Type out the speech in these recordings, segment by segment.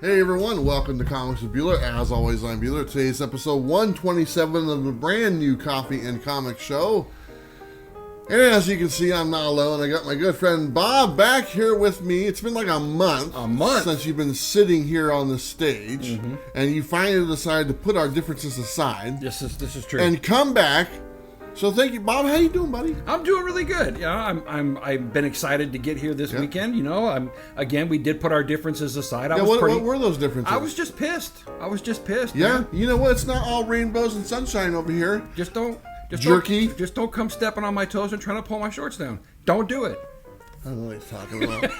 Hey everyone, welcome to Comics with Bueller. As always, I'm Bueller. Today's episode 127 of the brand new Coffee and Comic Show. And as you can see, I'm not alone. I got my good friend Bob back here with me. It's been like a month since you've been sitting here on the stage, and you finally decided to put our differences aside. This is true. And come back. So thank you, Bob. How you doing, buddy? I'm doing really good. Yeah, I've been excited to get here this weekend. You know, we did put our differences aside. What were those differences? I was just pissed. Yeah, man. you know what? It's not all rainbows and sunshine over here. Just don't come stepping on my toes and trying to pull my shorts down. Don't do it. I don't know what he's talking about.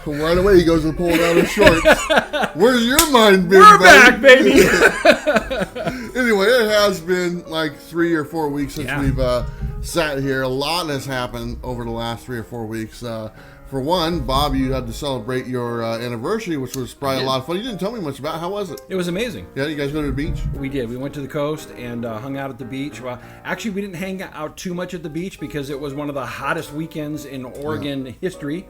Right away he goes to pull down his shorts. Where's your mind, big We're buddy? back, baby. Anyway, it has been like 3 or 4 weeks since we've sat here. A lot has happened over the last 3 or 4 weeks. For one, Bob, you had to celebrate your anniversary, which was probably a lot of fun. You didn't tell me much about it. How was it? It was amazing. Yeah, you guys go to the beach? We did. We went to the coast and hung out at the beach. Well, actually, we didn't hang out too much at the beach because it was one of the hottest weekends in Oregon history.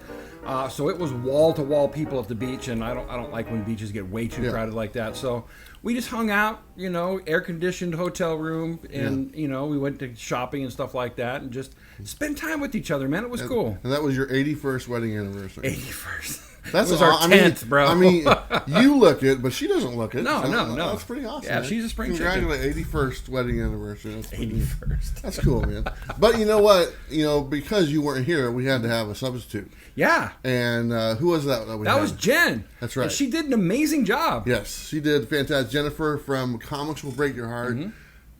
So it was wall-to-wall people at the beach, and I don't like when beaches get way too crowded like that. So we just hung out, you know, air-conditioned hotel room, and you know, we went to shopping and stuff like that, and just spent time with each other, man. It was cool. And that was your 81st wedding anniversary. 81st. That's our 10th, bro. I mean, you look it, but she doesn't look it. No. That's pretty awesome. Yeah, man. she's a spring chicken. Congratulations, 81st wedding anniversary. That's 81st. That's cool, man. But you know what? You know, because you weren't here, we had to have a substitute. Yeah. And who was that? That was Jen. That's right. And she did an amazing job. Yes, she did fantastic. Jennifer from Comics Will Break Your Heart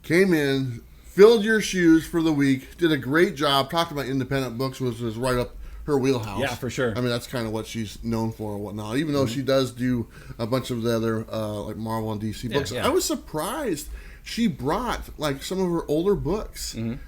came in, filled your shoes for the week, did a great job. Talked about independent books, which was right up her wheelhouse. Yeah, for sure. I mean, that's kind of what she's known for and whatnot. Even though she does do a bunch of the other like Marvel and DC books, I was surprised she brought like some of her older books, and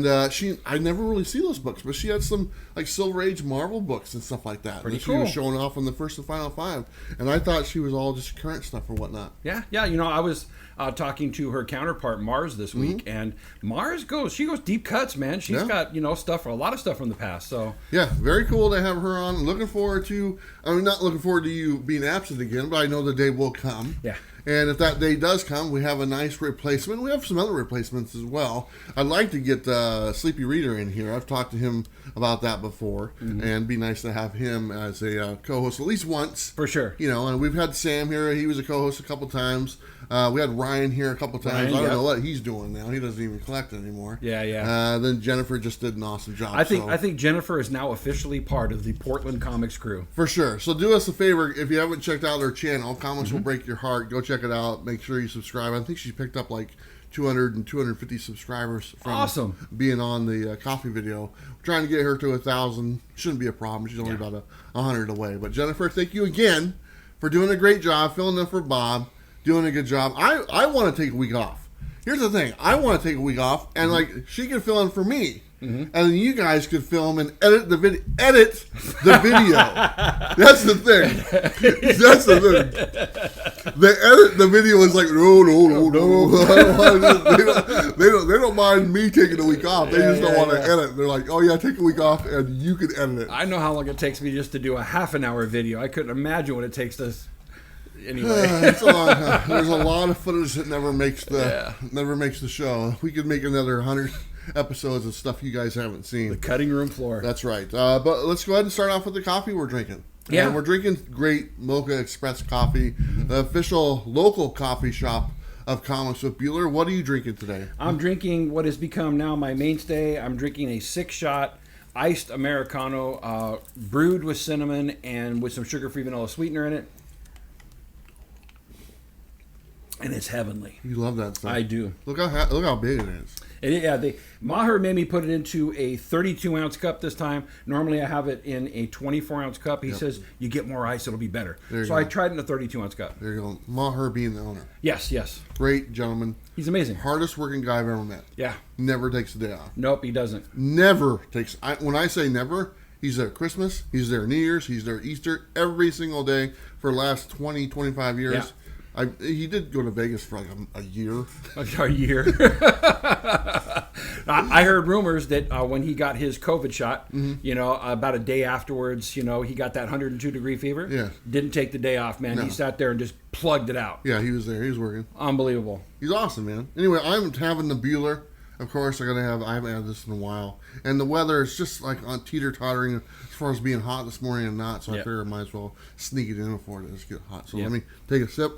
I never really see those books, but she had some like Silver Age Marvel books and stuff like that. Pretty that cool. She was showing off on the First and Final Five, and I thought she was all just current stuff or whatnot. Yeah. You know, I was talking to her counterpart Mars this week, and Mars goes deep cuts, man. She's got, you know, a lot of stuff from the past. So yeah, very cool to have her on. Looking forward to. I mean, not looking forward to you being absent again, but I know the day will come. Yeah. And if that day does come, we have a nice replacement. We have some other replacements as well. I'd like to get Sleepy Reader in here. I've talked to him about that before, and it'd be nice to have him as a co-host at least once. For sure. You know, and we've had Sam here. He was a co-host a couple times. We had Ryan here a couple times. Ryan, I don't know what he's doing now. He doesn't even collect anymore. Yeah. Then Jennifer just did an awesome job. I think Jennifer is now officially part of the Portland Comics crew. For sure. So do us a favor, if you haven't checked out her channel, Comics Will Break Your Heart, go check it out. Make sure you subscribe. I think she picked up like 200 and 250 subscribers from being on the coffee video. We're trying to get her to 1,000. Shouldn't be a problem. She's only about 100 away. But Jennifer, thank you again for doing a great job, filling in for Bob, doing a good job. I want to take a week off. Here's the thing. I want to take a week off, and like she can fill in for me. And then you guys could film and edit the video. That's the thing. That's the thing. They edit the video is like no. They don't mind me taking a week off. They just don't want to edit. They're like, oh yeah, take a week off and you can edit it. I know how long it takes me just to do a half-an-hour video. I couldn't imagine what it takes to. Anyway, it's a long time. There's a lot of footage that never makes the show. We could make another 100 episodes of stuff you guys haven't seen. The cutting room floor. That's right. But let's go ahead and start off with the coffee we're drinking. Yeah. And we're drinking great Mocha Express coffee, the official local coffee shop of Comics with Bueller. What are you drinking today? I'm drinking what has become now my mainstay. I'm drinking a 6-shot iced Americano brewed with cinnamon and with some sugar-free vanilla sweetener in it. And it's heavenly. You love that stuff. I do. Look how big it is. Maher made me put it into a 32-ounce cup this time. Normally I have it in a 24-ounce cup. He says, you get more ice, it'll be better. So I tried it in a 32-ounce cup. There you go. Maher being the owner. Yes. Great gentleman. He's amazing. Hardest working guy I've ever met. Yeah. Never takes a day off. Nope, he doesn't. Never takes... when I say never, he's there at Christmas, he's there New Year's, he's there Easter, every single day for the last 20, 25 years. Yeah. He did go to Vegas for like a year. A year. I heard rumors that when he got his COVID shot, about a day afterwards, he got that 102-degree fever. Yeah. Didn't take the day off, man. No. He sat there and just plugged it out. Yeah, he was there. He was working. Unbelievable. He's awesome, man. Anyway, I'm having the Bueller. Of course, I haven't had this in a while. And the weather is just like on teeter-tottering as far as being hot this morning and not. So I figure I might as well sneak it in before it does get hot. So let me take a sip.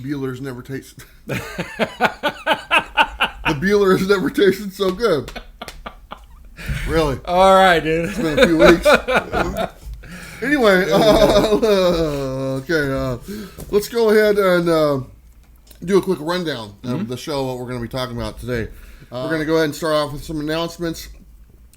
Bueller's never tasted. The Bueller has never tasted so good. Really. All right, dude. It's been a few weeks. Anyway, let's go ahead and do a quick rundown of the show, what we're going to be talking about today. We're going to go ahead and start off with some announcements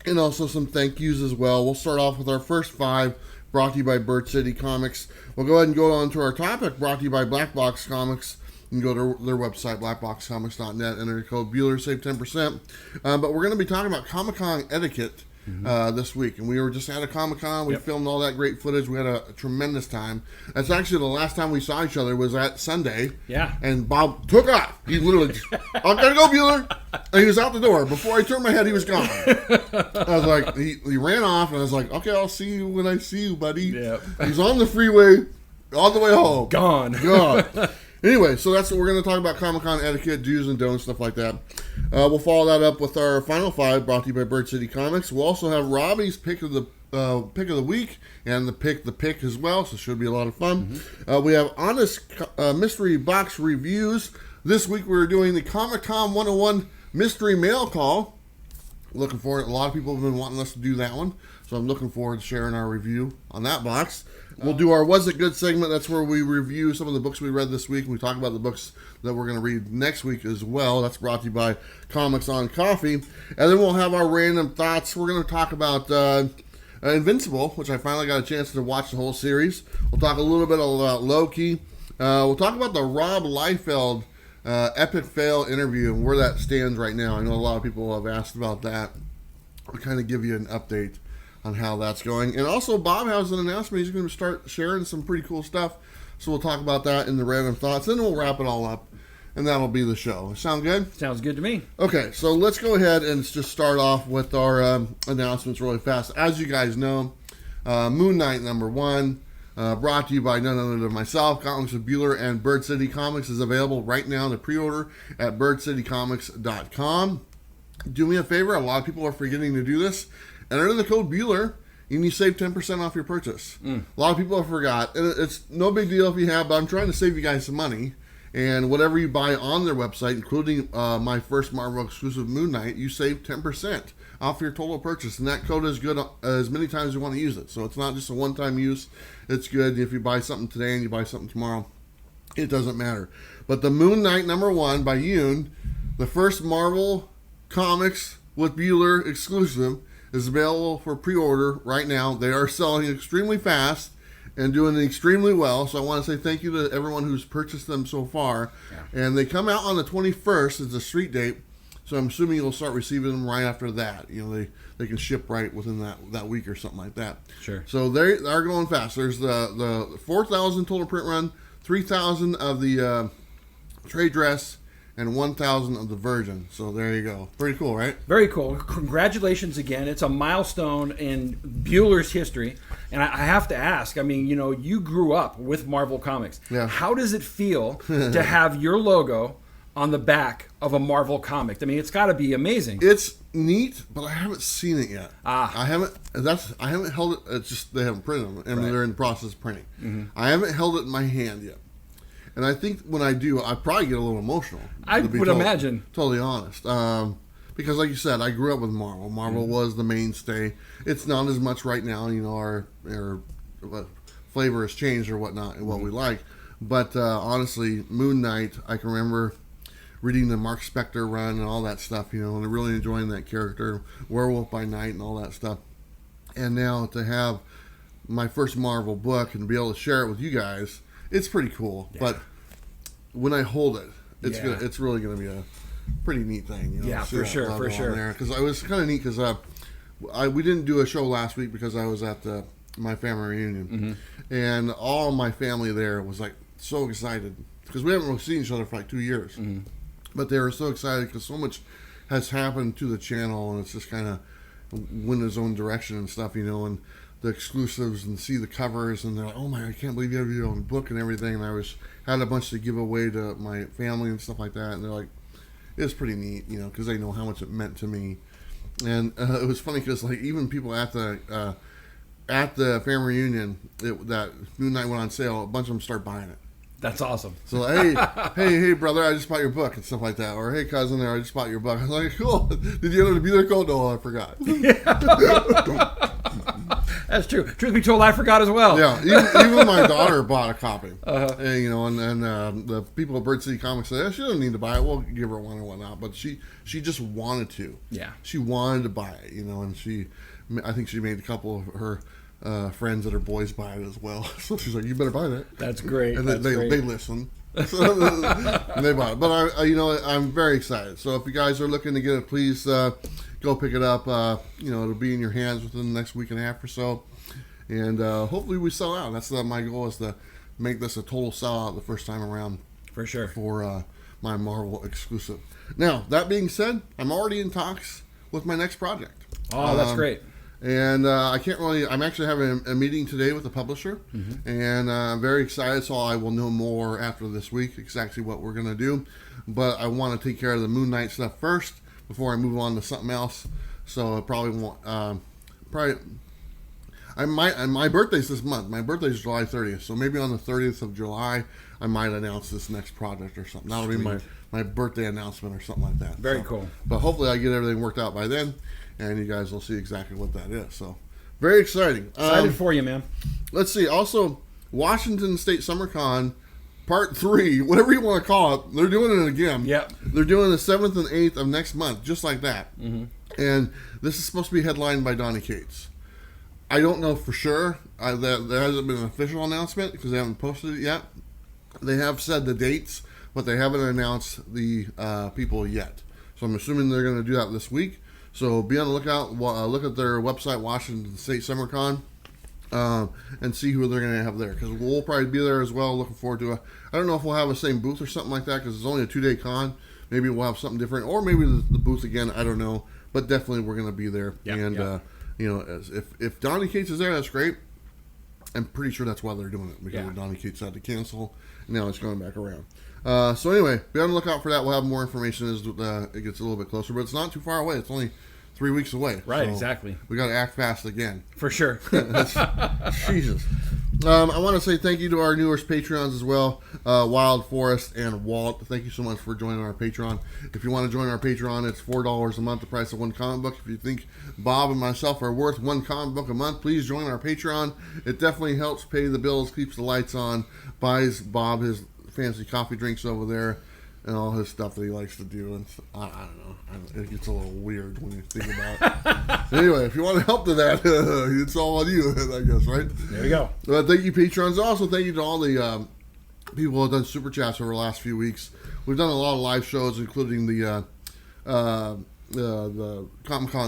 and also some thank yous as well. We'll start off with our first 5, brought to you by Bird City Comics. We'll go ahead and go on to our topic, brought to you by Black Box Comics. You can go to their website, blackboxcomics.net, enter the code Bueller, save 10%. But we're going to be talking about Comic-Con etiquette this week. And we were just at a Comic-Con. We filmed all that great footage. We had a tremendous time. That's actually the last time we saw each other was at Sunday. Yeah. And Bob took off. He literally just, I'm going to go, Bueller. And he was out the door. Before I turned my head, he was gone. I was like, he ran off, and I was like, okay, I'll see you when I see you, buddy. Yep. He's on the freeway all the way home. Gone. Anyway, so that's what we're going to talk about, Comic-Con etiquette, do's and don'ts, stuff like that. We'll follow that up with our final 5, brought to you by Bird City Comics. We'll also have Robbie's pick of the week and the pick as well, so it should be a lot of fun. We have honest mystery box reviews. This week we're doing the ComicTom 101 mystery mail call. Looking forward. A lot of people have been wanting us to do that one, so I'm looking forward to sharing our review on that box. We'll do our Was It Good segment. That's where we review some of the books we read this week. We talk about the books that we're going to read next week as well. That's brought to you by Comics on Coffee. And then we'll have our random thoughts. We're going to talk about Invincible, which I finally got a chance to watch the whole series. We'll talk a little bit about Loki. We'll talk about the Rob Liefeld epic fail interview and where that stands right now. I know a lot of people have asked about that. We'll kind of give you an update on how that's going. And also, Bob has an announcement. He's going to start sharing some pretty cool stuff. So we'll talk about that in the random thoughts. Then we'll wrap it all up, and that'll be the show. Sound good? Sounds good to me. Okay, so let's go ahead and just start off with our announcements really fast. As you guys know, Moon Knight #1, brought to you by none other than myself, Comics with Bueller, and Bird City Comics, is available right now to pre-order at birdcitycomics.com. Do me a favor. A lot of people are forgetting to do this. Enter the code Bueller, and you save 10% off your purchase. A lot of people have forgot. And it's no big deal if you have, but I'm trying to save you guys some money. And whatever you buy on their website, including my first Marvel exclusive Moon Knight, you save 10% off your total purchase. And that code is good as many times as you want to use it. So it's not just a one-time use. It's good if you buy something today and you buy something tomorrow. It doesn't matter. But the Moon Knight #1 by Yoon, the first Marvel Comics with Bueller exclusive, is available for pre-order right now. They are selling extremely fast and doing extremely well. So I want to say thank you to everyone who's purchased them so far. Yeah. And they come out on the 21st. It's a street date. So I'm assuming you'll start receiving them right after that. You know, they can ship right within that week or something like that. Sure. So they are going fast. There's the 4,000 total print run, 3,000 of the trade dress, and 1,000 of the Virgin. So there you go. Pretty cool, right? Very cool. Congratulations again. It's a milestone in Bueller's history. And I have to ask, I mean, you grew up with Marvel Comics. Yeah. How does it feel to have your logo on the back of a Marvel comic? I mean, it's got to be amazing. It's neat, but I haven't seen it yet. I haven't held it. It's just they haven't printed them, and they're in the process of printing. Mm-hmm. I haven't held it in my hand yet. And I think when I do, I probably get a little emotional. I would imagine. Totally honest. Because like you said, I grew up with Marvel. Marvel was the mainstay. It's not as much right now. Our flavor has changed or whatnot and what we like. But honestly, Moon Knight, I can remember reading the Mark Spector run and all that stuff, and really enjoying that character, Werewolf by Night and all that stuff. And now to have my first Marvel book and be able to share it with you guys, it's pretty cool. Yeah. But when I hold it, it's really going to be a pretty neat thing. Yeah, for sure. Because it was kind of neat because we didn't do a show last week because I was at the my family reunion, and all my family there was like so excited because we haven't really seen each other for like 2 years, but they were so excited because so much has happened to the channel, and it's just kind of went its own direction and stuff, and the exclusives and see the covers, and they're like, oh my, I can't believe you have your own book and everything, and I had a bunch to give away to my family and stuff like that, and they're like, it's pretty neat, because they know how much it meant to me. And it was funny because like even people at the family reunion that Moon Knight went on sale, a bunch of them start buying it. That's awesome. So hey brother, I just bought your book and stuff like that, or hey cousin, I just bought your book. I was like, cool. Did you end up be there? Cool. No, I forgot. That's true. Truth be told, I forgot as well. Yeah, even my daughter bought a copy. And the people at Bird City Comics said, she doesn't need to buy it. We'll give her one and whatnot. But she just wanted to. Yeah. She wanted to buy it, and I think she made a couple of her friends that are boys buy it as well. So she's like, you better buy that. That's great. And they listen. And they bought it. But I'm very excited. So if you guys are looking to get it, please go pick it up. It'll be in your hands within the next week and a half or so. And hopefully we sell out. That's my goal, is to make this a total sellout the first time around. For sure. For my Marvel exclusive. Now, that being said, I'm already in talks with my next project. Oh, that's great. And I'm actually having a meeting today with the publisher, and I'm very excited, so I will know more after this week exactly what we're going to do. But I want to take care of the Moon Knight stuff first before I move on to something else. So I probably won't, my birthday's this month. My birthday's July 30th, so maybe on the 30th of July, I might announce this next project or something. That'll be my birthday announcement or something like that. Very cool. But hopefully I get everything worked out by then, and you guys will see exactly what that is. So, very exciting. Excited for you, man. Let's see. Also, Washington State SummerCon Part 3, whatever you want to call it, they're doing it again. Yep. They're doing the 7th and 8th of next month, just like that. And this is supposed to be headlined by Donny Cates. I don't know for sure. There hasn't been an official announcement because they haven't posted it yet. They have said the dates, but they haven't announced the people yet. So I'm assuming they're going to do that this week. So be on the lookout. Look at their website, Washington State SummerCon, and see who they're going to have there. Because we'll probably be there as well. Looking forward to it. I don't know if we'll have the same booth or something like that because it's only a 2-day con. Maybe we'll have something different, or maybe the booth again. I don't know. But definitely we're going to be there. If Donny Cates is there, that's great. I'm pretty sure that's why they're doing it, because Donny Cates had to cancel. Now it's going back around. So anyway, be on the lookout for that. We'll have more information as it gets a little bit closer, but it's not too far away. It's only 3 weeks away. Right, so exactly. We got to act fast again. For sure. Jesus. I want to say thank you to our newest Patreons as well, Wild Forest and Walt. Thank you so much for joining our Patreon. If you want to join our Patreon, it's $4 a month, the price of one comic book. If you think Bob and myself are worth one comic book a month, please join our Patreon. It definitely helps pay the bills, keeps the lights on, buys Bob his fancy coffee drinks over there, and all his stuff that he likes to do. And I don't know. It gets a little weird when you think about it. Anyway, if you want to help to that, it's all on you, I guess, right? There you go. Thank you, Patrons. Also, thank you to all the people who have done Super Chats over the last few weeks. We've done a lot of live shows, including the Comic-Con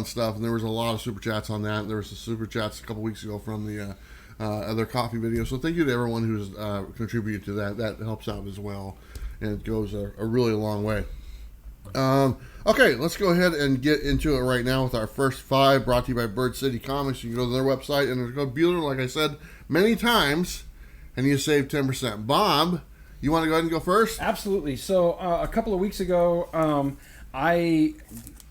stuff, and there was a lot of Super Chats on that. There was some Super Chats a couple weeks ago from the other coffee video. So thank you to everyone who's contributed to that. That helps out as well, and it goes a really long way. Okay, let's go ahead and get into it right now with our first 5, brought to you by Bird City Comics. You can go to their website and go Bueller, like I said many times, and you save 10%. Bob, you want to go ahead and go first? Absolutely. So a couple of weeks ago, I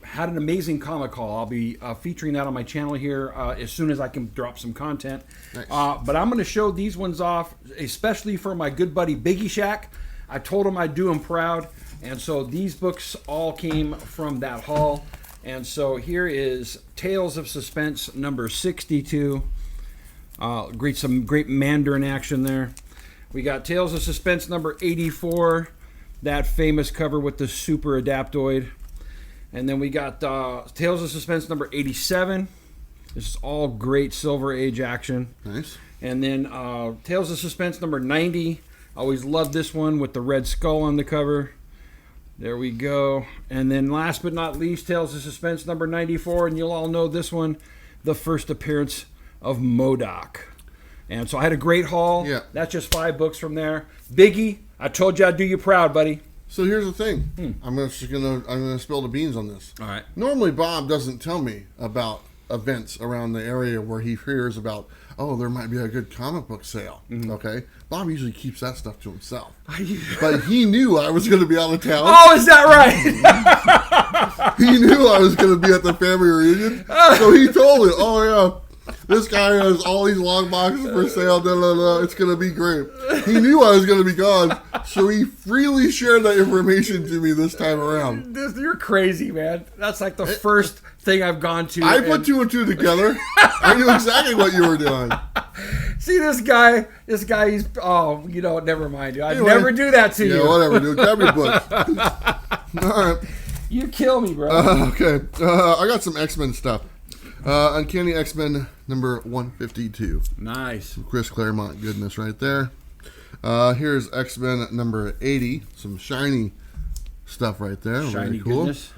had an amazing comic haul. I'll be featuring that on my channel here as soon as I can drop some content. Nice. But I'm going to show these ones off, especially for my good buddy Biggie Shack. I told him I'd do him proud. And so these books all came from that haul. And so here is Tales of Suspense number 62. Some great Mandarin action there. We got Tales of Suspense number 84. That famous cover with the super adaptoid. And then we got Tales of Suspense number 87. This is all great Silver Age action. Nice. And then Tales of Suspense number 90. Always loved this one with the red skull on the cover. There we go. And then last but not least, Tales of Suspense number 94. And you'll all know this one, the first appearance of MODOK. And so I had a great haul. Yeah. That's just 5 books from there. Biggie, I told you I'd do you proud, buddy. So here's the thing. I'm gonna spill the beans on this. All right. Normally, Bob doesn't tell me about events around the area where he hears about, oh, there might be a good comic book sale. Okay? Bob usually keeps that stuff to himself. But he knew I was going to be out of town. Oh, is that right? He knew I was going to be at the family reunion. So he told me, oh, yeah, this guy has all these long boxes for sale. Blah, blah, blah. It's going to be great. He knew I was going to be gone. So he freely shared that information to me this time around. You're crazy, man. That's like the first thing I've gone to. I put 2 and 2 together. I knew exactly what you were doing. See this guy, he's, never mind, dude. I'd never do that to you. Yeah, whatever, dude. Grab your book. All right. You kill me, bro. Okay. I got some X-Men stuff. Uncanny X-Men number 152. Nice. Chris Claremont goodness right there. Here's X-Men number 80. Some shiny stuff right there. Shiny Very cool. goodness.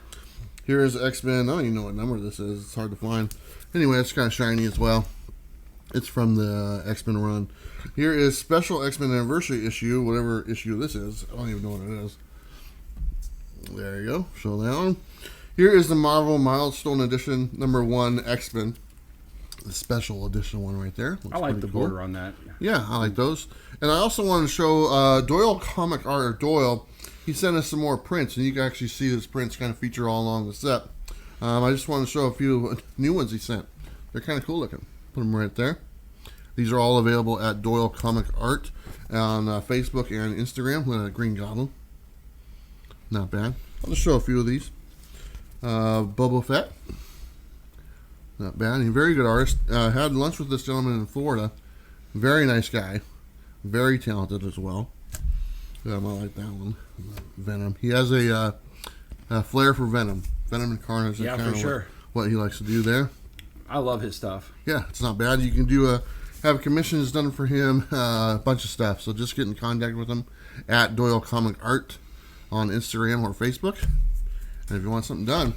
Here's X-Men. I don't even know what number this is. It's hard to find. Anyway, it's kind of shiny as well. It's from the X-Men run. Here is special X-Men anniversary issue, whatever issue this is. I don't even know what it is. There you go. Show that one. Here is the Marvel Milestone Edition number 1 X-Men. The special edition one right there. Looks I like the cool. border on that. Yeah, I like those. And I also want to show Doyle Comic Art. Doyle, he sent us some more prints, and you can actually see his prints kind of feature all along the set. I just want to show a few new ones he sent. They're kind of cool looking. Put them right there. These are all available at Doyle Comic Art on Facebook and Instagram with Green Goblin. Not bad. I'll just show a few of these. Boba Fett. Not bad. He's a very good artist. Had lunch with this gentleman in Florida. Very nice guy. Very talented as well. I like that one. Venom. He has a flair for Venom. Venom and Carnage. Yeah, for sure. What he likes to do there. I love his stuff. Yeah, it's not bad. You can have commissions done for him, a bunch of stuff. So just get in contact with him at Doyle Comic Art on Instagram or Facebook. And if you want something done,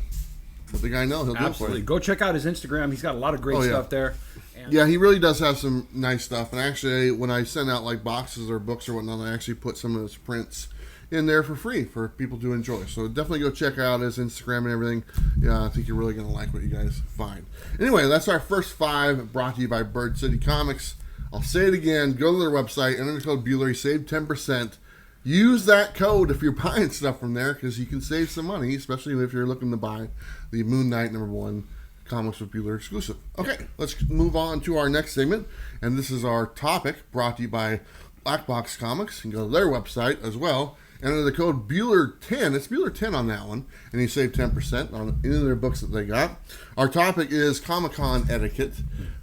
let the guy know. He'll do it for Absolutely. you. Go check out his Instagram. He's got a lot of great stuff there. And yeah, he really does have some nice stuff. And actually, when I send out like boxes or books or whatnot, I actually put some of his prints in there for free for people to enjoy. So definitely go check out his Instagram and everything. Yeah, I think you're really going to like what you guys find. Anyway, that's our first 5 brought to you by Bird City Comics. I'll say it again. Go to their website, enter the code Bueller, save 10%. Use that code if you're buying stuff from there because you can save some money, especially if you're looking to buy the Moon Knight number 1 Comics with Bueller exclusive. Okay, let's move on to our next segment. And this is our topic brought to you by Black Box Comics. You can go to their website as well. Enter the code Bueller10. It's Bueller10 on that one. And you save 10% on any of their books that they got. Our topic is Comic-Con etiquette.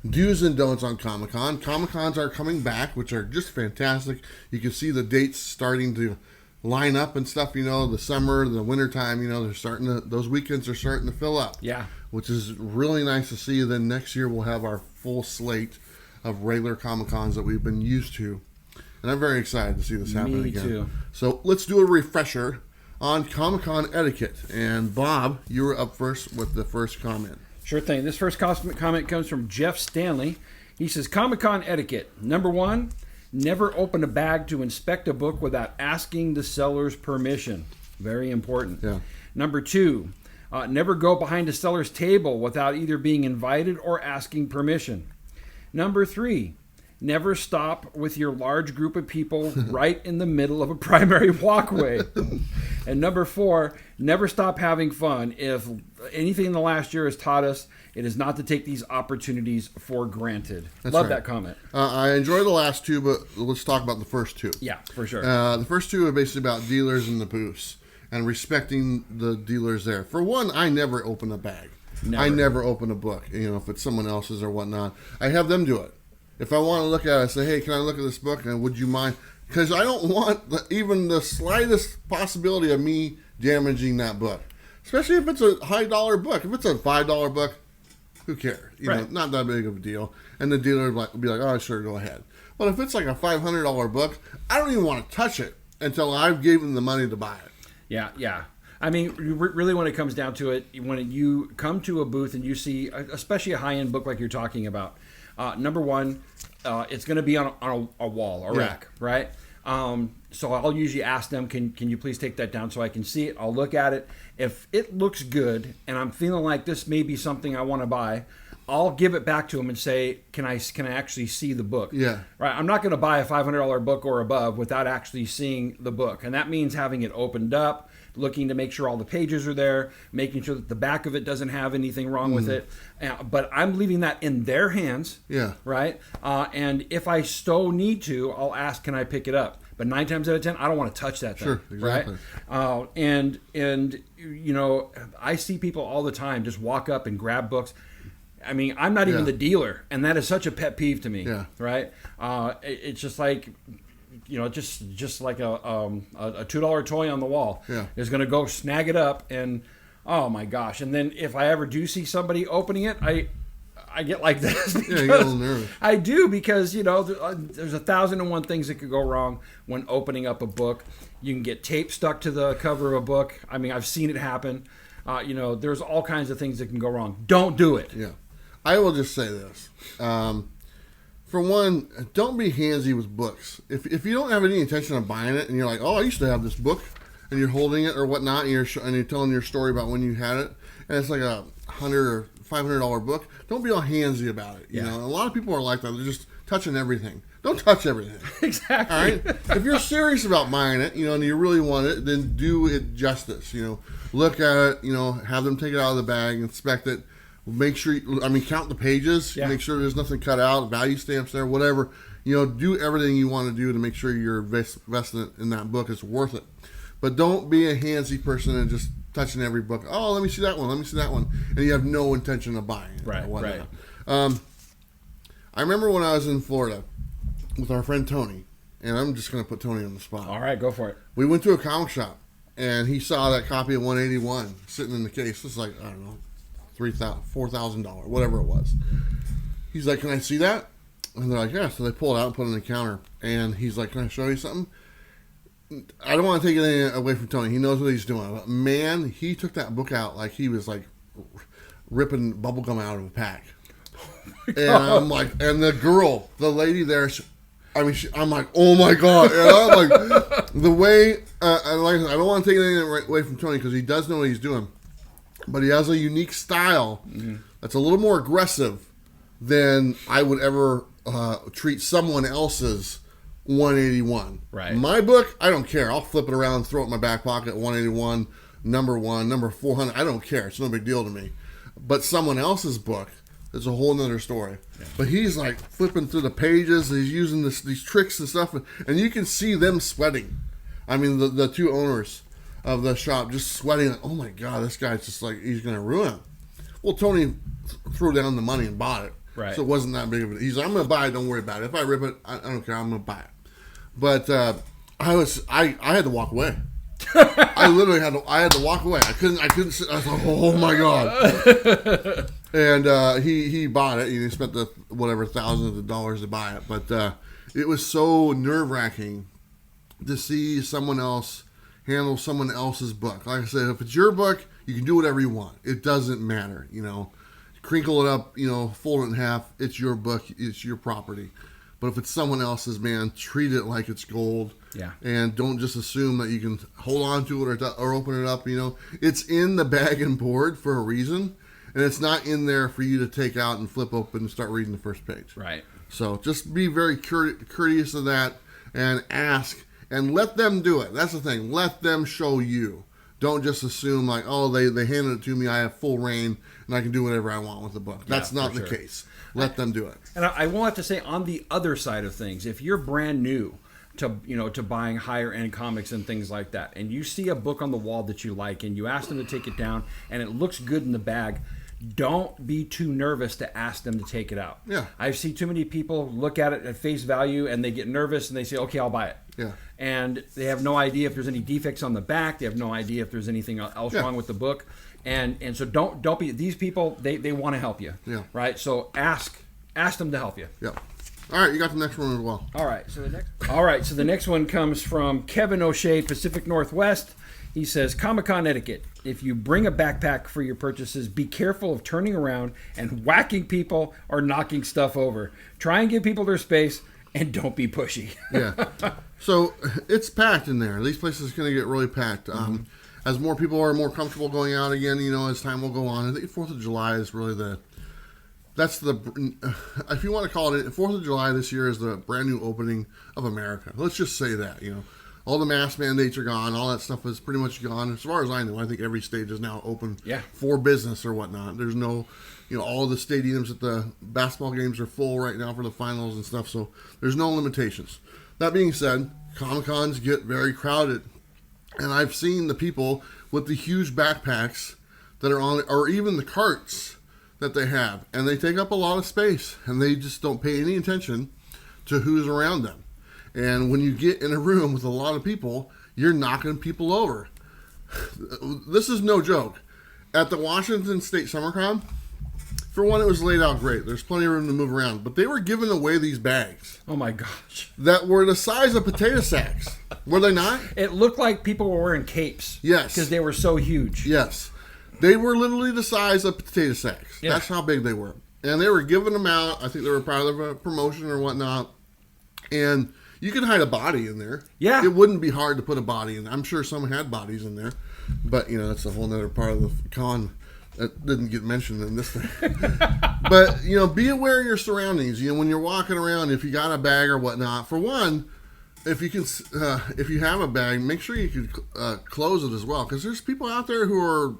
Do's and don'ts on Comic-Con. Comic-Cons are coming back, which are just fantastic. You can see the dates starting to line up and stuff, the summer, the winter time, those weekends are starting to fill up. Yeah. Which is really nice to see. Then next year we'll have our full slate of regular Comic-Cons that we've been used to. And I'm very excited to see this happen again. Me too. So let's do a refresher on Comic-Con etiquette. And Bob, you were up first with the first comment. Sure thing. This first comment comes from Jeff Stanley. He says, Comic-Con etiquette. Number 1, never open a bag to inspect a book without asking the seller's permission. Very important. Yeah. Number 2, never go behind a seller's table without either being invited or asking permission. Number 3, never stop with your large group of people right in the middle of a primary walkway. And number 4, never stop having fun. If anything in the last year has taught us, it is not to take these opportunities for granted. That's Love right. that comment. I enjoy the last 2, but let's talk about the first 2. Yeah, for sure. The first 2 are basically about dealers in the booths and respecting the dealers there. For one, I never open a bag. Never. I never open a book, if it's someone else's or whatnot. I have them do it. If I want to look at it, I say, hey, can I look at this book? And would you mind? Because I don't want even the slightest possibility of me damaging that book. Especially if it's a high-dollar book. If it's a $5 book, who cares? Right. Not that big of a deal. And the dealer will be like, oh, sure, go ahead. But if it's like a $500 book, I don't even want to touch it until I've given the money to buy it. Yeah. I mean, really when it comes down to it, when you come to a booth and you see, especially a high-end book like you're talking about, Number one, it's going to be on a wall, a rack, right? So I'll usually ask them, can you please take that down so I can see it? I'll look at it. If it looks good and I'm feeling like this may be something I want to buy, I'll give it back to them and say, can I actually see the book? Yeah. Right. I'm not going to buy a $500 book or above without actually seeing the book. And that means having it opened up, looking to make sure all the pages are there, making sure that the back of it doesn't have anything wrong with it. But I'm leaving that in their hands. Yeah. Right. And if I so need to, I'll ask, can I pick it up? But 9 times out of 10, I don't want to touch that thing. Sure, exactly. Right? And you know, I see people all the time just walk up and grab books. I mean, I'm not even the dealer, and that is such a pet peeve to me. Yeah. Right? It's just like, you know, just like a $2 toy on the wall. Yeah. Is going to go snag it up, and oh my gosh! And then if I ever do see somebody opening it, I get like this. Yeah, you get a little nervous. I do, because, you know, there's 1,001 things that could go wrong when opening up a book. You can get tape stuck to the cover of a book. I mean, I've seen it happen. You know, there's all kinds of things that can go wrong. Don't do it. Yeah. I will just say this. For one, don't be handsy with books. If you don't have any intention of buying it and you're like, oh, I used to have this book, and you're holding it or whatnot, and you're telling your story about when you had it, and it's like a $100 or $500 book, don't be all handsy about it. You know, a lot of people are like that. They're just touching everything. Don't touch everything. Exactly. All right. If you're serious about buying it, you know, and you really want it, then do it justice. You know, look at it. You know, have them take it out of the bag, inspect it, make sure. Count the pages. Yeah. Make sure there's nothing cut out, value stamps there, whatever. You know, do everything you want to do to make sure your investment in that book is worth it. But don't be a handsy person and just touching every book. Oh, let me see that one. Let me see that one. And you have no intention of buying it. Right. Right. I remember when I was in Florida with our friend Tony, and I'm just going to put Tony on the spot. All right, go for it. We went to a comic shop, and he saw that copy of 181 sitting in the case. It's like, I don't know, $3,000, $4,000, whatever it was. He's like, can I see that? And they're like, yeah. So they pull it out and put it on the counter. And he's like, can I show you something? I don't want to take anything away from Tony. He knows what he's doing. But man, he took that book out like he was like ripping bubblegum out of a pack. And I'm like, and the girl, the lady there, I'm like, oh my God. And I'm like, the way, I don't want to take anything away from Tony because he does know what he's doing. But he has a unique style that's a little more aggressive than I would ever treat someone else's 181. Right. My book, I don't care. I'll flip it around, throw it in my back pocket, 181, number 1, number 400. I don't care. It's no big deal to me. But someone else's book, it's a whole nother story. Yeah. But he's like flipping through the pages. He's using these tricks and stuff. And you can see them sweating. I mean, the two owners of the shop just sweating. Like, oh my God, this guy's just like, he's going to ruin it. Well, Tony threw down the money and bought it. Right. So it wasn't that big of a. He's like, I'm going to buy it. Don't worry about it. If I rip it, I don't care. I'm going to buy it. But I had to walk away. I literally had to walk away. I couldn't sit. I was like, oh my God. And he bought it. He spent the whatever thousands of dollars to buy it. But it was so nerve-wracking to see someone else handle someone else's book. Like I said, if it's your book, you can do whatever you want. It doesn't matter. You know, crinkle it up. You know, fold it in half. It's your book. It's your property. But if it's someone else's, man, treat it like it's gold. Yeah. And don't just assume that you can hold on to it or open it up. You know, it's in the bag and board for a reason. And it's not in there for you to take out and flip open and start reading the first page. Right. So just be very courteous of that and ask and let them do it. That's the thing. Let them show you. Don't just assume like, oh, they handed it to me. I have full reign and I can do whatever I want with the book. That's not the case. Let them do it. And I will have to say, on the other side of things, if you're brand new to buying higher end comics and things like that, and you see a book on the wall that you like, and you ask them to take it down, and it looks good in the bag, don't be too nervous to ask them to take it out. Yeah. I see too many people look at it at face value, and they get nervous, and they say, okay, I'll buy it. Yeah. And they have no idea if there's any defects on the back. They have no idea if there's anything else wrong with the book. And so don't be, these people, they want to help you. Yeah. Right? So ask them to help you. Yeah. All right, you got the next one as well. All right, so the next one comes from Kevin O'Shea, Pacific Northwest. He says, Comic-Con etiquette. If you bring a backpack for your purchases, be careful of turning around and whacking people or knocking stuff over. Try and give people their space, and don't be pushy. Yeah. So it's packed in there. These places are going to get really packed. As more people are more comfortable going out again, as time will go on. I think 4th of July is really if you want to call it, 4th of July this year is the brand new opening of America. Let's just say that, all the mask mandates are gone. All that stuff is pretty much gone. As far as I know, I think every state is now open for business or whatnot. There's no, all the stadiums at the basketball games are full right now for the finals and stuff. So there's no limitations. That being said, Comic-Cons get very crowded. And I've seen the people with the huge backpacks that are on, or even the carts that they have. And they take up a lot of space. And they just don't pay any attention to who's around them. And when you get in a room with a lot of people, you're knocking people over. This is no joke. At the Washington State SummerCon, for one, it was laid out great. There's plenty of room to move around. But they were giving away these bags. Oh, my gosh. That were the size of potato sacks. Were they not? It looked like people were wearing capes. Yes. Because they were so huge. Yes. They were literally the size of potato sacks. Yeah. That's how big they were. And they were giving them out. I think they were part of a promotion or whatnot. And you could hide a body in there. Yeah. It wouldn't be hard to put a body in. I'm sure some had bodies in there. But, that's a whole other part of the con that didn't get mentioned in this thing. But, be aware of your surroundings. When you're walking around, if you got a bag or whatnot. For one, if you have a bag, make sure you can close it as well. Because there's people out there who are,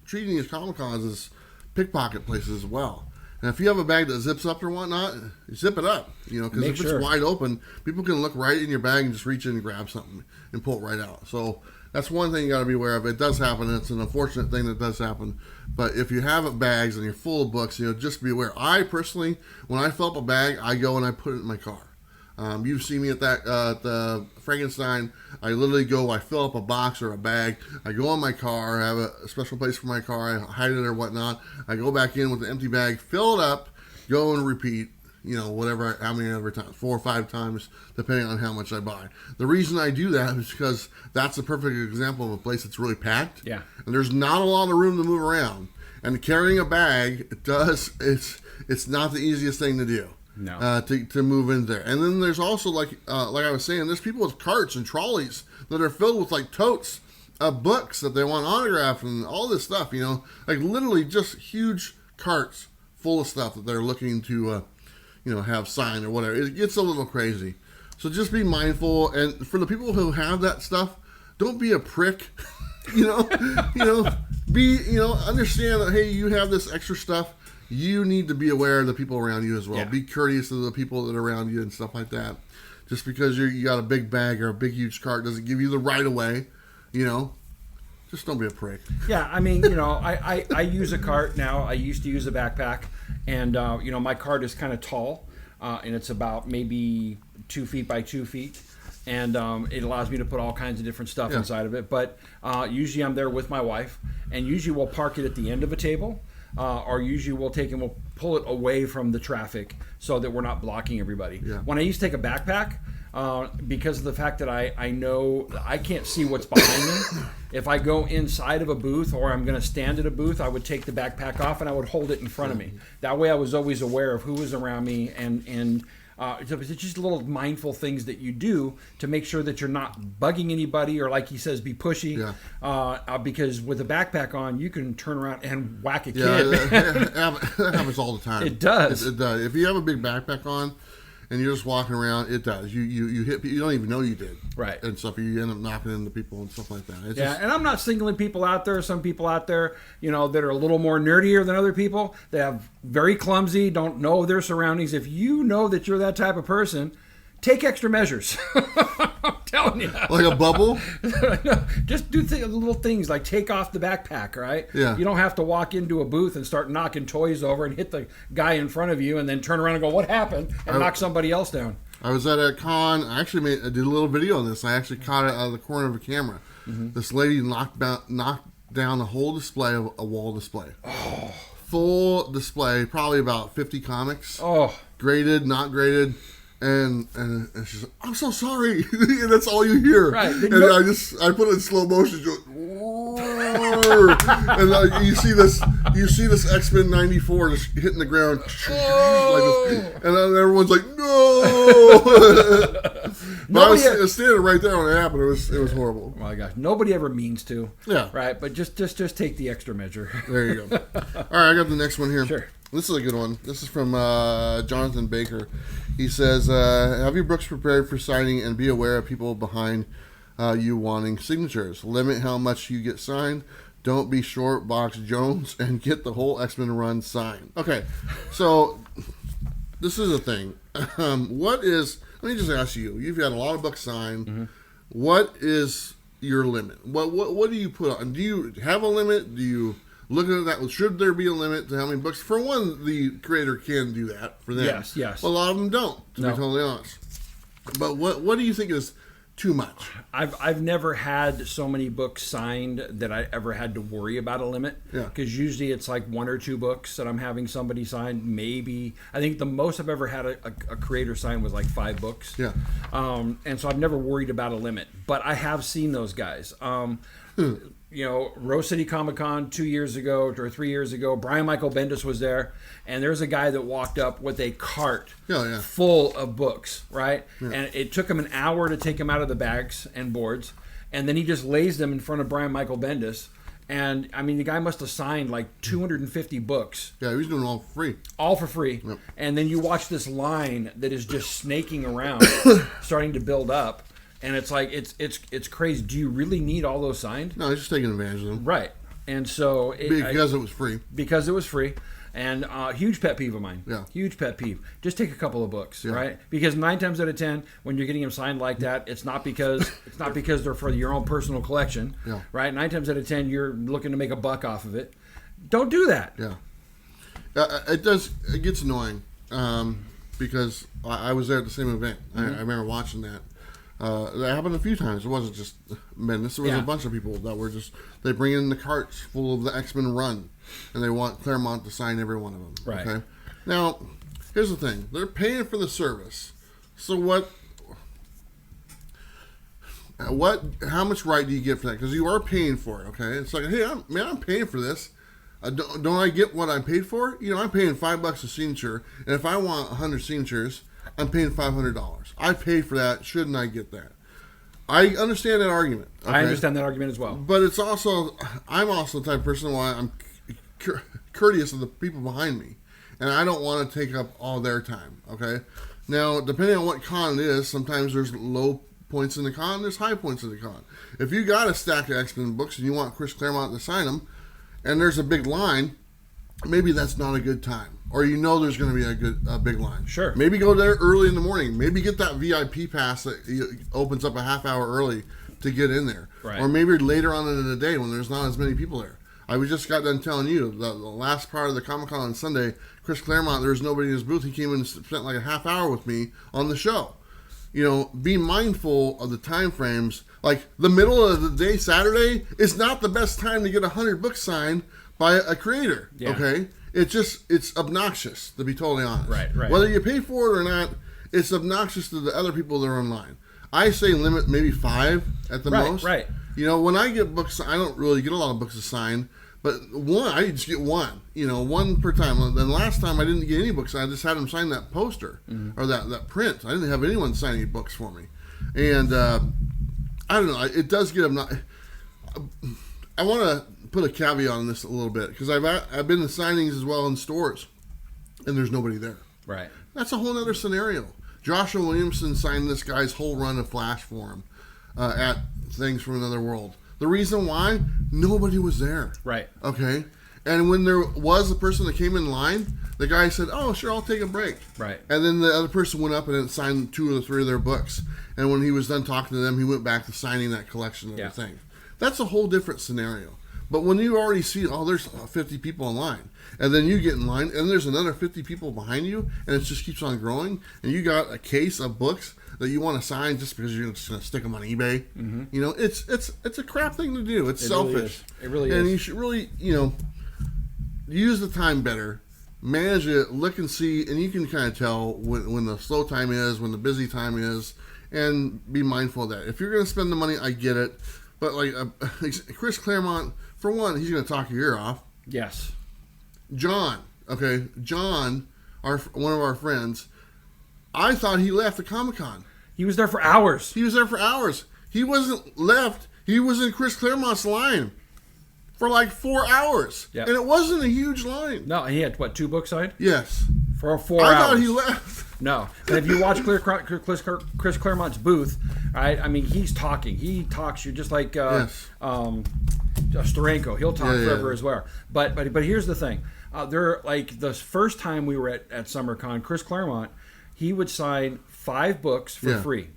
treating these Comic-Cons as pickpocket places as well. And if you have a bag that zips up or whatnot, zip it up. Because if it's wide open, people can look right in your bag and just reach in and grab something and pull it right out. So that's one thing you got to be aware of. It does happen. And it's an unfortunate thing that does happen. But if you have bags and you're full of books, just be aware. I personally, when I fill up a bag, I go and I put it in my car. You've seen me at the Frankenstein. I literally go, I fill up a box or a bag. I go in my car. I have a special place for my car. I hide it or whatnot. I go back in with the empty bag, fill it up, go and repeat, whatever, how many other times, 4 or 5 times, depending on how much I buy. The reason I do that is because that's a perfect example of a place that's really packed. Yeah. And there's not a lot of room to move around. And carrying a bag, it's not the easiest thing to do. No. To move in there. And then there's also, like I was saying, there's people with carts and trolleys that are filled with totes of books that they want autographed and all this stuff, literally just huge carts full of stuff that they're looking to have signed or whatever. It gets a little crazy. So just be mindful. And for the people who have that stuff, don't be a prick. Understand that, hey, you have this extra stuff. You need to be aware of the people around you as well. Yeah. Be courteous to the people that are around you and stuff like that. Just because you got a big bag or a big, huge cart doesn't give you the right of way, Just don't be a prick. Yeah, I mean, I use a cart now. I used to use a backpack. And, my cart is kind of tall. And it's about maybe 2 feet by 2 feet. And it allows me to put all kinds of different stuff inside of it. But usually I'm there with my wife. And usually we'll park it at the end of a table. Or usually we'll pull it away from the traffic so that we're not blocking everybody. Yeah. When I used to take a backpack, because of the fact that I know I can't see what's behind me, if I go inside of a booth or I'm going to stand at a booth, I would take the backpack off and I would hold it in front of me. That way I was always aware of who was around me and it's just little mindful things that you do to make sure that you're not bugging anybody or, like he says, be pushy. Yeah. Because with a backpack on, you can turn around and whack a kid. That happens all the time. It does. It does. If you have a big backpack on and you're just walking around, it does. You hit people, you don't even know you did. Right. And stuff. You end up knocking into people and stuff like that. It's and I'm not singling people out there. Some people out there, that are a little more nerdier than other people. They have very clumsy, don't know their surroundings. If you know that you're that type of person, take extra measures. I'm telling you. Like a bubble? Just do little things like take off the backpack, right? Yeah. You don't have to walk into a booth and start knocking toys over and hit the guy in front of you and then turn around and go, what happened? And knock somebody else down. I was at a con. I actually did a little video on this. I actually caught it out of the corner of a camera. Mm-hmm. This lady knocked down the whole display of a wall display. Oh. Full display, probably about 50 comics. Oh. Graded, not graded. And she's like, I'm so sorry. And that's all you hear. Right. And I put it in slow motion. And you see this X-Men 94 just hitting the ground like this, and then everyone's like, no. But I was standing right there when it happened. It was horrible. Oh my gosh, nobody ever means to. Yeah. Right, but just take the extra measure. There you go. All right, I got the next one here. Sure. This is a good one. This is from Jonathan Baker. He says, have your books prepared for signing and be aware of people behind you wanting signatures. Limit how much you get signed. Don't be short box Jones and get the whole X-Men run signed. Okay, so this is a thing. Let me just ask you. You've got a lot of books signed. Mm-hmm. What is your limit? What do you put on? Do you have a limit? Do you look at that? Should there be a limit to how many books? For one, the creator can do that for them. Yes. Well, a lot of them don't, to be totally honest. But what do you think is too much? I've never had so many books signed that I ever had to worry about a limit. Yeah. Because usually it's like 1 or 2 books that I'm having somebody sign. Maybe I think the most I've ever had a creator sign was like 5 books. Yeah. And so I've never worried about a limit. But I have seen those guys. Rose City Comic Con 2 years ago or 3 years ago, Brian Michael Bendis was there, and there's a guy that walked up with a cart full of books, right? Yeah. And it took him an hour to take them out of the bags and boards, and then he just lays them in front of Brian Michael Bendis. And I mean, the guy must have signed like 250 books. Yeah, he was doing it all for free. All for free. Yep. And then you watch this line that is just snaking around, starting to build up. And it's like it's crazy. Do you really need all those signed? No, he's just taking advantage of them. Right. And so because it was free. Because it was free, and huge pet peeve of mine. Yeah. Huge pet peeve. Just take a couple of books, right? Because 9 times out of 10, when you're getting them signed like that, it's not because they're for your own personal collection, right? 9 times out of 10, you're looking to make a buck off of it. Don't do that. Yeah. It gets annoying because I was there at the same event. Mm-hmm. I remember watching that. That happened a few times. It wasn't just Bendis. There was a bunch of people that were they bring in the carts full of the X-Men run, and they want Claremont to sign every one of them. Right. Okay. Now, here's the thing: they're paying for the service. So how much right do you get for that? Because you are paying for it. Okay. It's like, hey, I'm paying for this. Don't I get what I paid for? I'm paying $5 a signature, and if I want 100 signatures, I'm paying $500. I paid for that. Shouldn't I get that? I understand that argument. Okay? I understand that argument as well. But I'm also the type of person why I'm courteous of the people behind me, and I don't want to take up all their time. Okay. Now, depending on what con it is, sometimes there's low points in the con, there's high points in the con. If you got a stack of X-Men books and you want Chris Claremont to sign them, and there's a big line, maybe that's not a good time. Or there's going to be a big line. Sure. Maybe go there early in the morning. Maybe get that VIP pass that opens up a half hour early to get in there. Right. Or maybe later on in the day when there's not as many people there. I just got done telling you the last part of the Comic-Con on Sunday, Chris Claremont, there was nobody in his booth. He came in and spent like a half hour with me on the show. Be mindful of the time frames. Like the middle of the day, Saturday, is not the best time to get 100 books signed by a creator. Yeah. Okay? It's obnoxious, to be totally honest. Right. Whether you pay for it or not, it's obnoxious to the other people that are online. I say limit maybe 5 at the most. Right. When I get books, I don't really get a lot of books assigned, but I just get one. One per time. Then last time I didn't get any books. I just had them sign that poster or that print. I didn't have anyone sign any books for me, and I don't know. It does get obnoxious. I want to put a caveat on this a little bit because I've been to signings as well in stores, and there's nobody there. Right. That's a whole other scenario. Joshua Williamson signed this guy's whole run of Flash for him at Things from Another World. The reason why? Nobody was there. Right. Okay. And when there was a person that came in line, the guy said, "Oh, sure, I'll take a break." Right. And then the other person went up and signed 2 or 3 of their books. And when he was done talking to them, he went back to signing that collection of the thing. That's a whole different scenario. But when you already see, there's 50 people in line, and then you get in line, and there's another 50 people behind you, and it just keeps on growing, and you got a case of books that you want to sign just because you're just going to stick them on eBay. Mm-hmm. It's a crap thing to do. It's selfish. Really is. And you should really, use the time better. manage it, look and see, and you can kind of tell when the slow time is, when the busy time is, and be mindful of that. If you're going to spend the money, I get it. But like Chris Claremont, for one, he's going to talk your ear off. Yes. John, one of our friends, I thought he left the Comic-Con. He was there for hours. He wasn't left. He was in Chris Claremont's line for like 4 hours. Yep. And it wasn't a huge line. No, he had, 2 books signed? Yes. For 4 hours. I thought he left. No. And if you watch Chris Claremont's booth, right, I mean, he's talking. He talks you just like Steranko. He'll talk forever as well. But here's the thing. The first time we were at SummerCon, Chris Claremont, he would sign 5 books for free.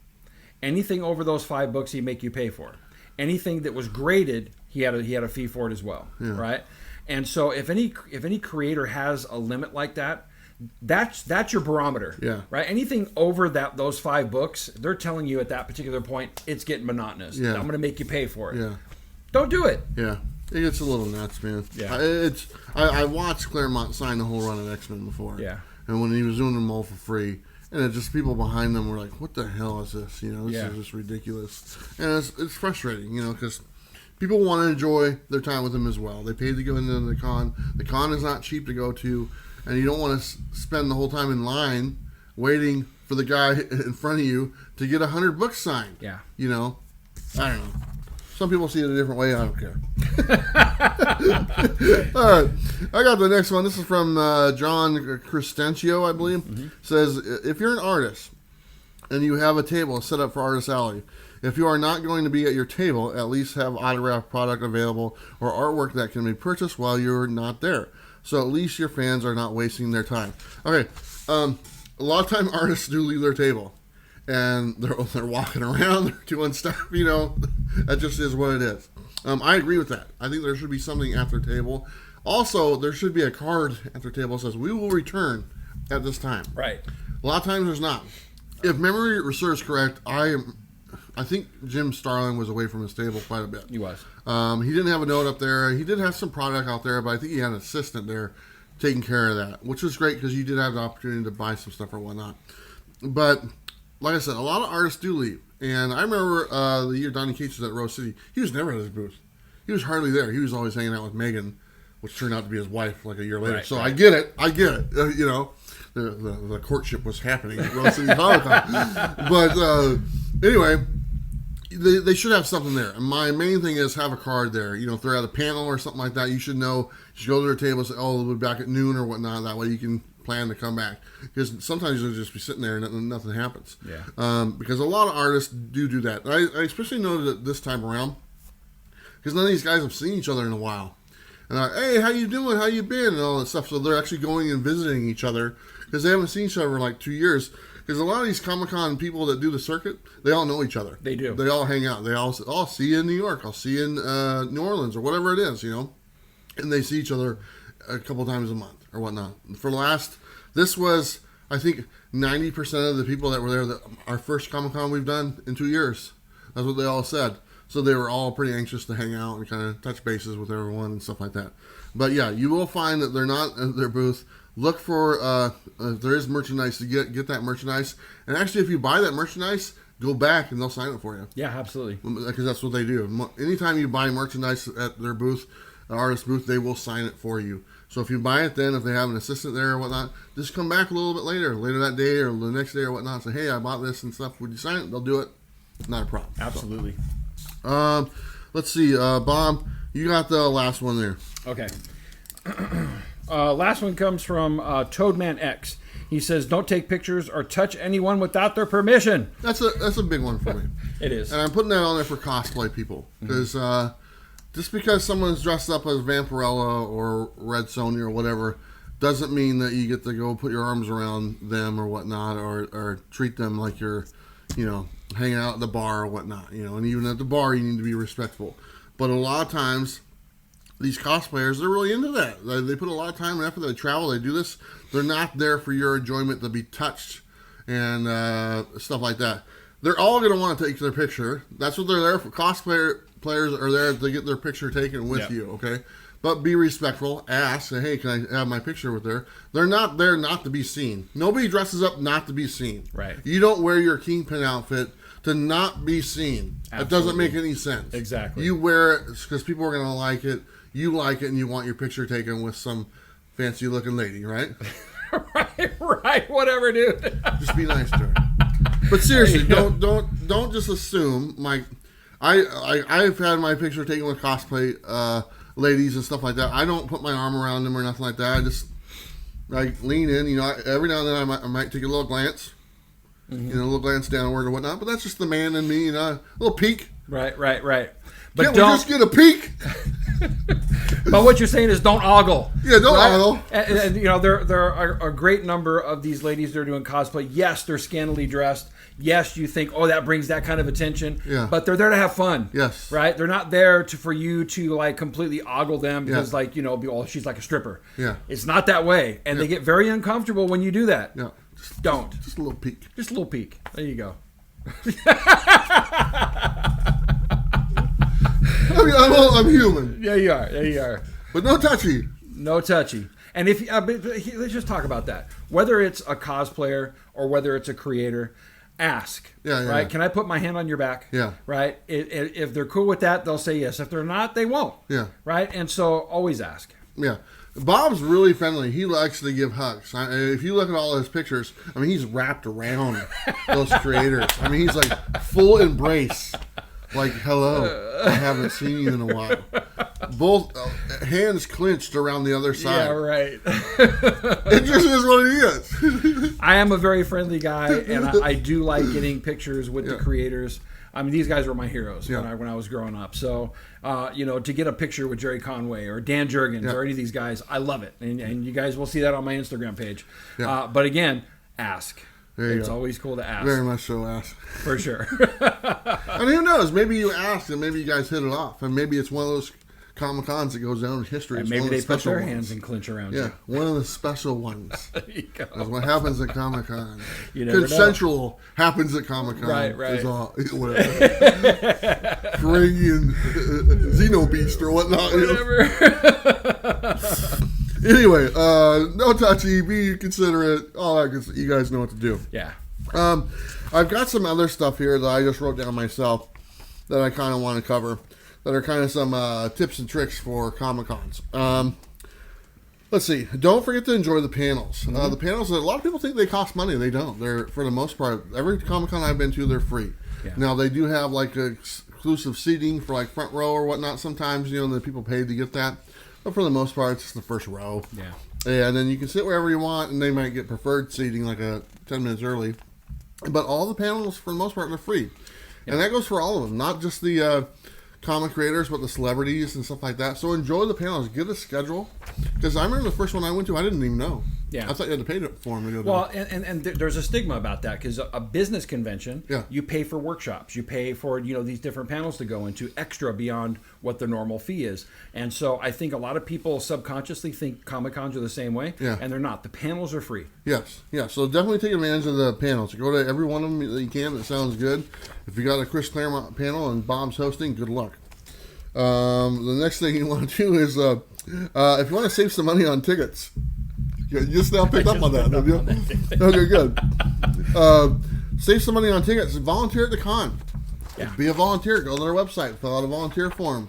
Anything over those 5 books, he'd make you pay for. Anything that was graded, he had a fee for it as well, right? And so if any creator has a limit like that, that's your barometer, right? Anything over those 5 books, they're telling you at that particular point it's getting monotonous. I'm going to make you pay for it. Don't do it. It gets a little nuts, man. I watched Claremont sign the whole run of X-Men before. And when he was doing them all for free, and it just people behind them were like, "What the hell is this? This is just ridiculous." And it's frustrating, because people want to enjoy their time with him as well. They paid to go into the con. The con is not cheap to go to, and you don't want to spend the whole time in line waiting for the guy in front of you to get 100 books signed. I don't know. Some people see it a different way. I don't care. All right. I got the next one. This is from John Crescencio, I believe. Says, if you're an artist and you have a table set up for Artist Alley, if you are not going to be at your table, at least have autographed product available or artwork that can be purchased while you're not there. So at least your fans are not wasting their time. Okay. A lot of time artists do leave their table. And they're walking around, they're doing stuff, that just is what it is. I agree with that. I think there should be something at their table. Also, there should be a card at their table that says, we will return at this time. Right. A lot of times there's not. If memory serves correct, I think Jim Starlin was away from his table quite a bit. He was. He didn't have a note up there. He did have some product out there, but I think he had an assistant there taking care of that, which was great because you did have the opportunity to buy some stuff or whatnot. But like I said, a lot of artists do leave. And I remember the year Donnie Cates was at Rose City, he was never at his booth. He was hardly there. He was always hanging out with Megan, which turned out to be his wife like a year later. So I get it. The courtship was happening at Rose City Comic Con. But anyway, they should have something there. And my main thing is have a card there. If they're at a panel or something like that, you should know. You should go to their table and say, they'll be back at noon or whatnot. That way you can plan to come back, because sometimes you'll just be sitting there and nothing happens. Because a lot of artists do that. I especially noted it this time around because none of these guys have seen each other in a while. And they're like, hey, how you doing? How you been? And all that stuff. So they're actually going and visiting each other because they haven't seen each other in like 2 years. Because a lot of these Comic-Con people that do the circuit, they all know each other. They do. They all hang out. They all say, I'll see you in New York. I'll see you in New Orleans or whatever it is, And they see each other a couple times a month or whatnot. For this was, I think, 90% of the people that were there, our first Comic-Con we've done in 2 years. That's what they all said. So they were all pretty anxious to hang out and kind of touch bases with everyone and stuff like that. But yeah, you will find that they're not at their booth. Look for, if there is merchandise, to get that merchandise. And actually, if you buy that merchandise, go back and they'll sign it for you. Yeah, absolutely. Because that's what they do. Anytime you buy merchandise at their booth, the artist booth, they will sign it for you. So if you buy it then, if they have an assistant there or whatnot, just come back a little bit later that day or the next day or whatnot, say, hey, I bought this and stuff. Would you sign it? They'll do it. Not a problem. Absolutely. So, let's see. Bob, you got the last one there. Okay. Last one comes from Toadman X. He says, don't take pictures or touch anyone without their permission. That's a big one for me. It is. And I'm putting that on there for cosplay people. Because just because someone's dressed up as Vampirella or Red Sonja or whatever doesn't mean that you get to go put your arms around them or whatnot or treat them like you're, hanging out at the bar or whatnot. And even at the bar, you need to be respectful. But a lot of times, these cosplayers, they're really into that. They put a lot of time and effort. They travel. They do this. They're not there for your enjoyment to be touched and stuff like that. They're all going to want to take their picture. That's what they're there for. Players are there to get their picture taken with you, okay? But be respectful. Ask, say, hey, can I have my picture with her? They're not there not to be seen. Nobody dresses up not to be seen. Right. You don't wear your Kingpin outfit to not be seen. Absolutely. It doesn't make any sense. Exactly. You wear it because people are going to like it. You like it, and you want your picture taken with some fancy-looking lady, right? right. Whatever, dude. Just be nice to her. But seriously, don't just assume. I've had my picture taken with cosplay ladies and stuff like that. I don't put my arm around them or nothing like that. I just lean in. You know, every now and then I might take a little glance. Mm-hmm. You know, a little glance downward or whatnot. But that's just the man in me. You know, a little peek. Right. But can't we just get a peek? But what you're saying is don't ogle. Yeah, don't ogle. And you know, there are a great number of these ladies that are doing cosplay. Yes, they're scantily dressed. Yes, you think, oh, that brings that kind of attention. Yeah. But they're there to have fun. Yes. Right? They're not there for you to like completely ogle them because like, you know, oh, she's like a stripper. Yeah. It's not that way. And they get very uncomfortable when you do that. Yeah. Don't. Just a little peek. Just a little peek. There you go. I'm human. Yeah, you are. You are. But no touchy. No touchy. And if let's just talk about that. Whether it's a cosplayer or whether it's a creator, ask. Yeah. Right? Can I put my hand on your back? Yeah. Right? If they're cool with that, they'll say yes. If they're not, they won't. Yeah. Right? And so always ask. Yeah. Bob's really friendly. He likes to give hugs. If you look at all his pictures, I mean, he's wrapped around those creators. I mean, he's like full embrace. Like, hello, I haven't seen you in a while. Both hands clenched around the other side. Yeah, right. It just is what it is. I am a very friendly guy, and I do like getting pictures with the creators. I mean, these guys were my heroes when I was growing up. So, you know, to get a picture with Jerry Conway or Dan Jurgens or any of these guys, I love it. And you guys will see that on my Instagram page. Yeah. But again, ask. It's always cool to ask. Very much so, ask. For sure. And who knows? Maybe you asked and maybe you guys hit it off. And maybe it's one of those Comic-Cons that goes down in history. And maybe they put their hands and clinch around you. Yeah, one of the special ones. There you go. That's what happens at Comic-Con. Consensual happens at Comic-Con. Right. Whatever. Ferengian Xenobeast or whatnot. Whatever. Anyway, no touchy, be considerate, all that good stuff. You guys know what to do. Yeah. I've got some other stuff here that I just wrote down myself that I kind of want to cover that are kind of some tips and tricks for Comic-Cons. Let's see. Don't forget to enjoy the panels. The panels, a lot of people think they cost money. They don't. They're, for the most part, every Comic-Con I've been to, they're free. Yeah. Now, they do have like exclusive seating for like front row or whatnot sometimes, you know, that people pay to get that. But for the most part, it's just the first row. Yeah. And then you can sit wherever you want, and they might get preferred seating like 10 minutes early. But all the panels, for the most part, are free. Yeah. And that goes for all of them, not just the comic creators, but the celebrities and stuff like that. So enjoy the panels. Get a schedule. Because I remember the first one I went to, I didn't even know. Yeah. I thought you had to pay for them to go to. Well, and there's a stigma about that because a business convention, you pay for workshops, you pay for these different panels to go into extra beyond what the normal fee is, and so I think a lot of people subconsciously think Comic-Cons are the same way, and they're not. The panels are free. Yes, yeah. So definitely take advantage of the panels. Go to every one of them that you can. That sounds good. If you got a Chris Claremont panel and Bob's hosting, good luck. The next thing you want to do is if you want to save some money on tickets. You just now picked up on that, didn't you? Okay, good. Save some money on tickets. Volunteer at the con. Yeah. Be a volunteer. Go to their website. Fill out a volunteer form.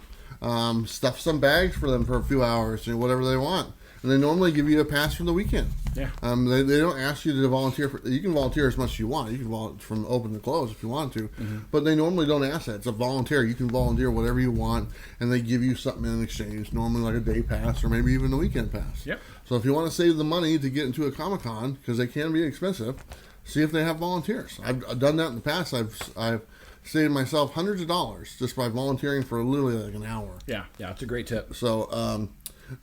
Stuff some bags for them for a few hours. Whatever they want. And they normally give you a pass for the weekend. Yeah. They don't ask you to volunteer. You can volunteer as much as you want. You can volunteer from open to close if you want to. Mm-hmm. But they normally don't ask that. It's a volunteer. You can volunteer whatever you want, and they give you something in exchange. Normally like a day pass or maybe even a weekend pass. Yep. So if you want to save the money to get into a Comic-Con, because they can be expensive, see if they have volunteers. I've done that in the past. I've saved myself hundreds of dollars just by volunteering for literally like an hour. Yeah, it's a great tip. So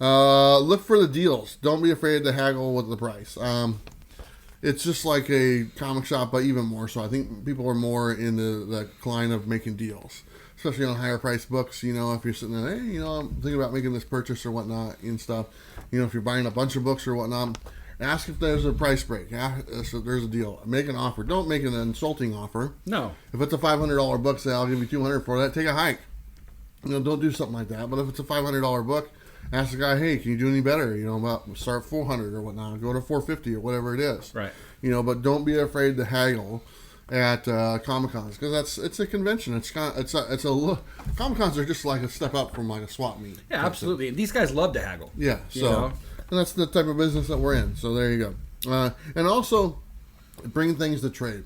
look for the deals. Don't be afraid to haggle with the price. It's just like a comic shop, but even more so. I think people are more in the line of making deals, especially on higher priced books. If you're sitting there, hey, I'm thinking about making this purchase or whatnot and stuff. If you're buying a bunch of books or whatnot, ask if there's a price break. Ask if there's a deal. Make an offer. Don't make an insulting offer. No. If it's a $500 book, say I'll give you $200 for that. Take a hike. Don't do something like that. But if it's a $500 book, Ask the guy, hey, can you do any better? About start 400 or whatnot, go to 450 or whatever it is. Right. But don't be afraid to haggle at Comic-Cons, because it's a convention. Comic-Cons are just like a step up from like a swap meet. Yeah, absolutely. These guys love to haggle. Yeah. So, and that's the type of business that we're in. So there you go. And also, bring things to trade.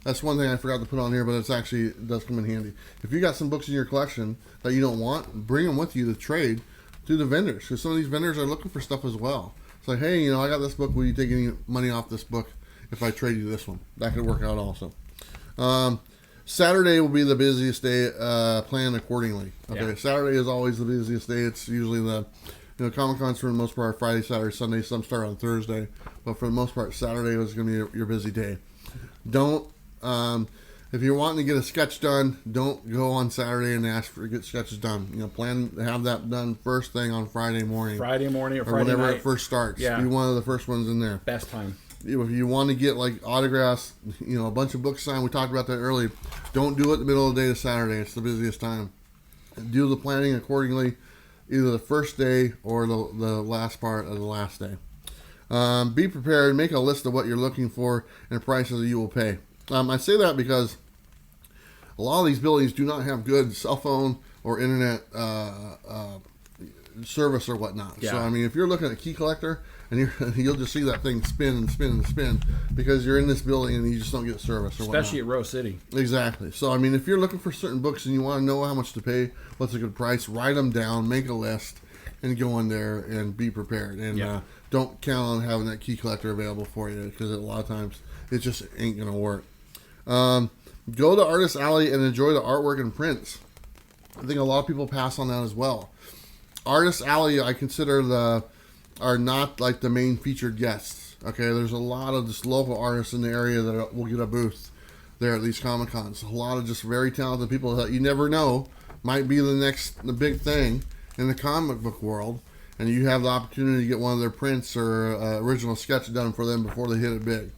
That's one thing I forgot to put on here, but it does come in handy. If you got some books in your collection that you don't want, bring them with you to trade to the vendors, because some of these vendors are looking for stuff as well. It's like, hey, I got this book. Will you take any money off this book if I trade you this one? That could work out also. Saturday will be the busiest day. Plan accordingly. Okay, yeah. Saturday is always the busiest day. It's usually Comic-Cons for the most part Friday, Saturday, Sunday. Some start on Thursday, but for the most part, Saturday is going to be your busy day. Don't if you're wanting to get a sketch done, don't go on Saturday and ask to get sketches done. Plan to have that done first thing on Friday morning. Friday morning or Friday whenever night. It first starts. Yeah. Be one of the first ones in there. Best time. If you want to get like autographs, a bunch of books signed, we talked about that earlier. Don't do it in the middle of the day to Saturday. It's the busiest time. Do the planning accordingly, either the first day or the last part of the last day. Be prepared. Make a list of what you're looking for and prices that you will pay. I say that because a lot of these buildings do not have good cell phone or internet service or whatnot. Yeah. So, if you're looking at a key collector, and you'll just see that thing spin and spin and spin because you're in this building and you just don't get service or whatnot. Especially at Rose City. Exactly. So, if you're looking for certain books and you want to know how much to pay, what's a good price, write them down, make a list, and go in there and be prepared. And don't count on having that key collector available for you, because a lot of times it just ain't going to work. Go to Artist Alley and enjoy the artwork and prints. I think a lot of people pass on that as well. Artist Alley, I consider are not like the main featured guests. Okay, there's a lot of just local artists in the area that will get a booth there at these Comic-Cons. A lot of just very talented people that you never know might be the big thing in the comic book world, and you have the opportunity to get one of their prints or original sketch done for them before they hit it big.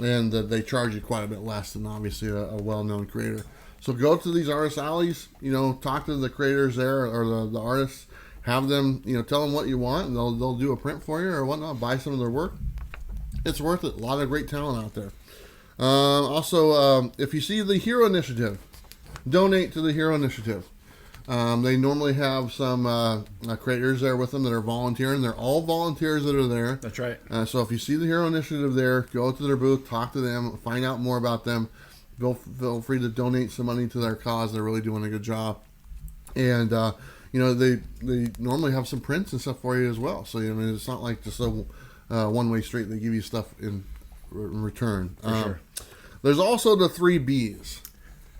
And they charge you quite a bit less than obviously a well-known creator. So go to these artist alleys, talk to the creators there or the artists. Have them, tell them what you want, and they'll do a print for you or whatnot. Buy some of their work. It's worth it. A lot of great talent out there. Also, if you see the Hero Initiative, donate to the Hero Initiative. They normally have some creators there with them that are volunteering. They're all volunteers that are there. That's right. So if you see the Hero Initiative there, go to their booth, talk to them, find out more about them. Feel free to donate some money to their cause. They're really doing a good job. And they normally have some prints and stuff for you as well. So it's not like just a one-way street. They give you stuff in return. Sure. There's also the 3 Bs,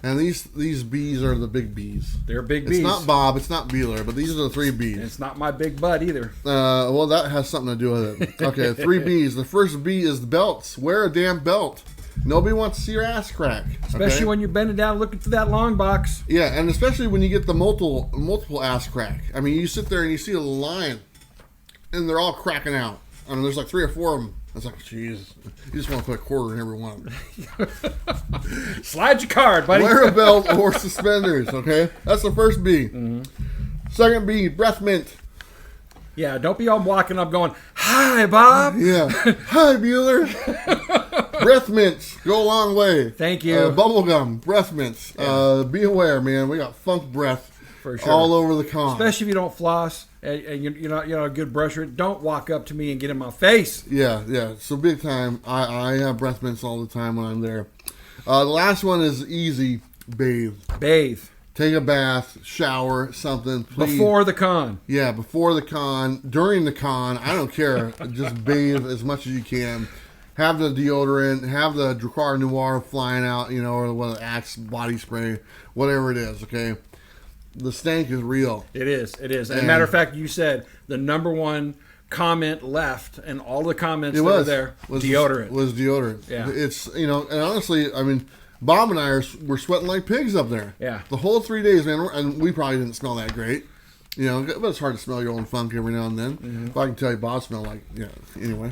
and these Bs are the big Bs. They're big Bs. It's not Bob, it's not Bueller, but these are the 3 Bs. And it's not my big butt either. Well, that has something to do with it. Okay, 3 Bs. The first B is the belts. Wear a damn belt. Nobody wants to see your ass crack. Especially when you're bending down looking through that long box. Yeah, and especially when you get the multiple ass crack. You sit there and you see a line, and they're all cracking out. There's like 3 or 4 of them. It's like, jeez, you just want to put a quarter in every one of them. Slide your card, buddy. Wear a belt or suspenders, okay? That's the first B. Mm-hmm. Second B, breath mint. Yeah, don't be all walking up going, hi, Bob. Yeah. Hi, Bueller. Breath mints go a long way. Thank you. Bubblegum, breath mints. Yeah. Be aware, man. We got funk breath for sure all over the con. Especially if you don't floss and you're not a good brusher. Don't walk up to me and get in my face. Yeah. So big time. I have breath mints all the time when I'm there. The last one is easy. Bathe. Take a bath, shower, something. Please. Before the con. Yeah, before the con. During the con. I don't care. Just bathe as much as you can. Have the deodorant. Have the Dracar Noir flying out, or the Axe body spray. Whatever it is, okay? The stank is real. It is. As a matter of fact, you said the number one comment left, and all the comments that were there, deodorant. Was deodorant. Yeah. It's, and honestly, Bob and I were sweating like pigs up there. Yeah. The whole 3 days, man, and we probably didn't smell that great. But it's hard to smell your own funk every now and then. Mm-hmm. If I can tell you, Bob smelled like, anyway.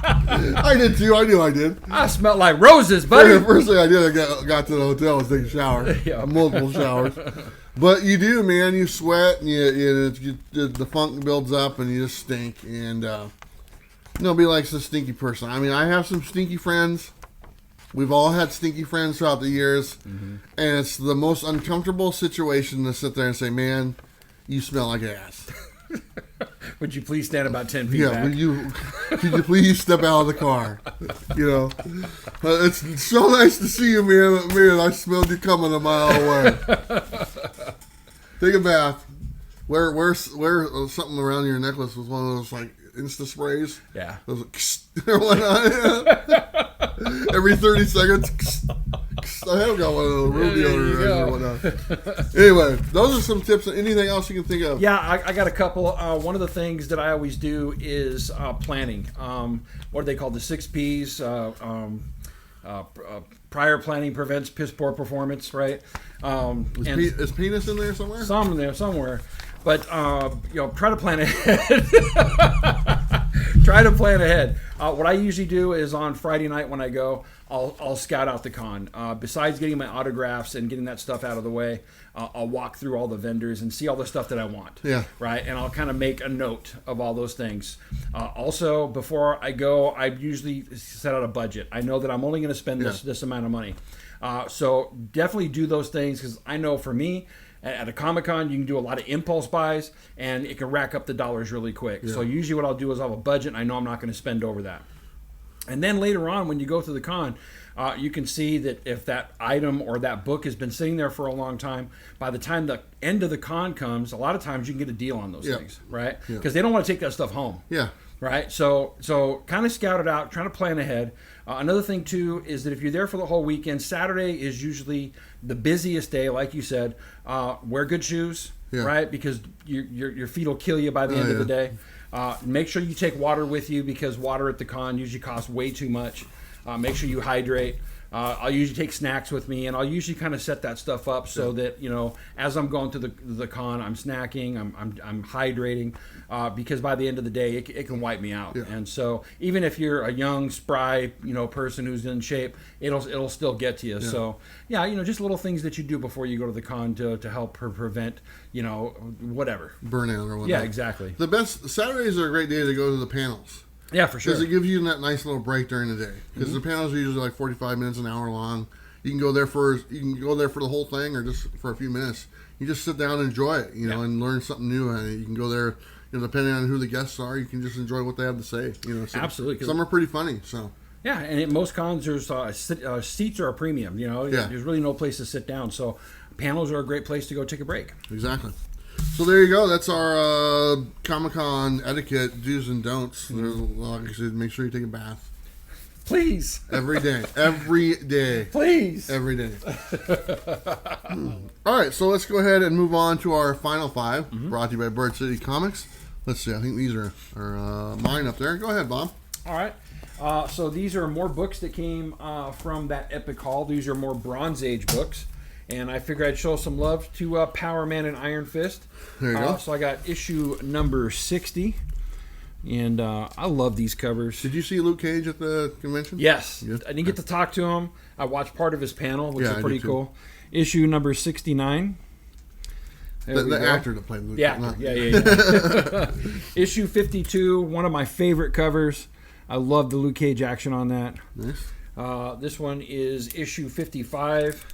I did too. I knew I did. I smelled like roses, buddy. First thing I did, I got to the hotel, was take a shower. Yeah. Multiple showers. But you do, man. You sweat, and the funk builds up, and you just stink. And nobody likes a stinky person. I mean, I have some stinky friends. We've all had stinky friends throughout the years. Mm-hmm. And it's the most uncomfortable situation to sit there and say, man, you smell like ass. Would you please stand about 10 feet back? Could you please step out of the car? It's so nice to see you, man. Man, I smelled you coming a mile away. Take a bath. Wear something around your necklace with one of those like Insta sprays. Yeah. Those every 30 seconds. I have got one of those room deodorants or whatnot. Anyway, those are some tips. Anything else you can think of? Yeah, I got a couple. One of the things that I always do is planning. What are they called? The 6 Ps. Prior planning prevents piss poor performance, right? Is penis in there somewhere? Some in there somewhere. But try to plan ahead. Try to plan ahead. What I usually do is on Friday night when I go, I'll scout out the con. Besides getting my autographs and getting that stuff out of the way, I'll walk through all the vendors and see all the stuff that I want. Yeah. Right. And I'll kind of make a note of all those things. Also, before I go, I usually set out a budget. I know that I'm only going to spend this amount of money. So definitely do those things, because I know for me, at a Comic-Con, you can do a lot of impulse buys, and it can rack up the dollars really quick. Yeah. So usually what I'll do is I'll have a budget, and I know I'm not going to spend over that. And then later on, when you go through the con, you can see that if that item or that book has been sitting there for a long time, by the time the end of the con comes, a lot of times you can get a deal on those things, right? Because they don't want to take that stuff home. Yeah. Right? So kind of scout it out, trying to plan ahead. Another thing, too, is that if you're there for the whole weekend, Saturday is usually the busiest day, like you said. Wear good shoes, right? Because your feet will kill you by the end of the day. Make sure you take water with you, because water at the con usually costs way too much. Make sure you hydrate. I'll usually take snacks with me, and I'll usually kind of set that stuff up so that, as I'm going through the con, I'm snacking, I'm hydrating, because by the end of the day, it can wipe me out. Yeah. And so even if you're a young, spry, person who's in shape, it'll still get to you. Yeah. So just little things that you do before you go to the con to help prevent, whatever. Burnout or whatnot. Yeah, exactly. The best Saturdays are a great day to go to the panels. Yeah, for sure. Because it gives you that nice little break during the day. Because the panels are usually like 45 minutes, an hour long. You can go there for the whole thing, or just for a few minutes. You just sit down and enjoy it, and learn something new. And you can go there, depending on who the guests are, you can just enjoy what they have to say. So absolutely. Some are pretty funny. So yeah, and at most cons, there's seats are a premium. There's really no place to sit down. So panels are a great place to go take a break. Exactly. So there you go. That's our Comic-Con etiquette, do's and don'ts. Like I said, make sure you take a bath. Please. Every day. Every day. Please. Every day. All right, so let's go ahead and move on to our final 5, brought to you by Bird City Comics. Let's see. I think these are mine up there. Go ahead, Bob. All right. So these are more books that came from that epic haul. These are more Bronze Age books. And I figured I'd show some love to Power Man and Iron Fist. There you go. So I got issue number 60. And I love these covers. Did you see Luke Cage at the convention? Yes. I didn't get to talk to him. I watched part of his panel, which is pretty cool. Issue number 69. The actor that played Luke. Yeah. Issue 52, one of my favorite covers. I love the Luke Cage action on that. Nice. This one is issue 55.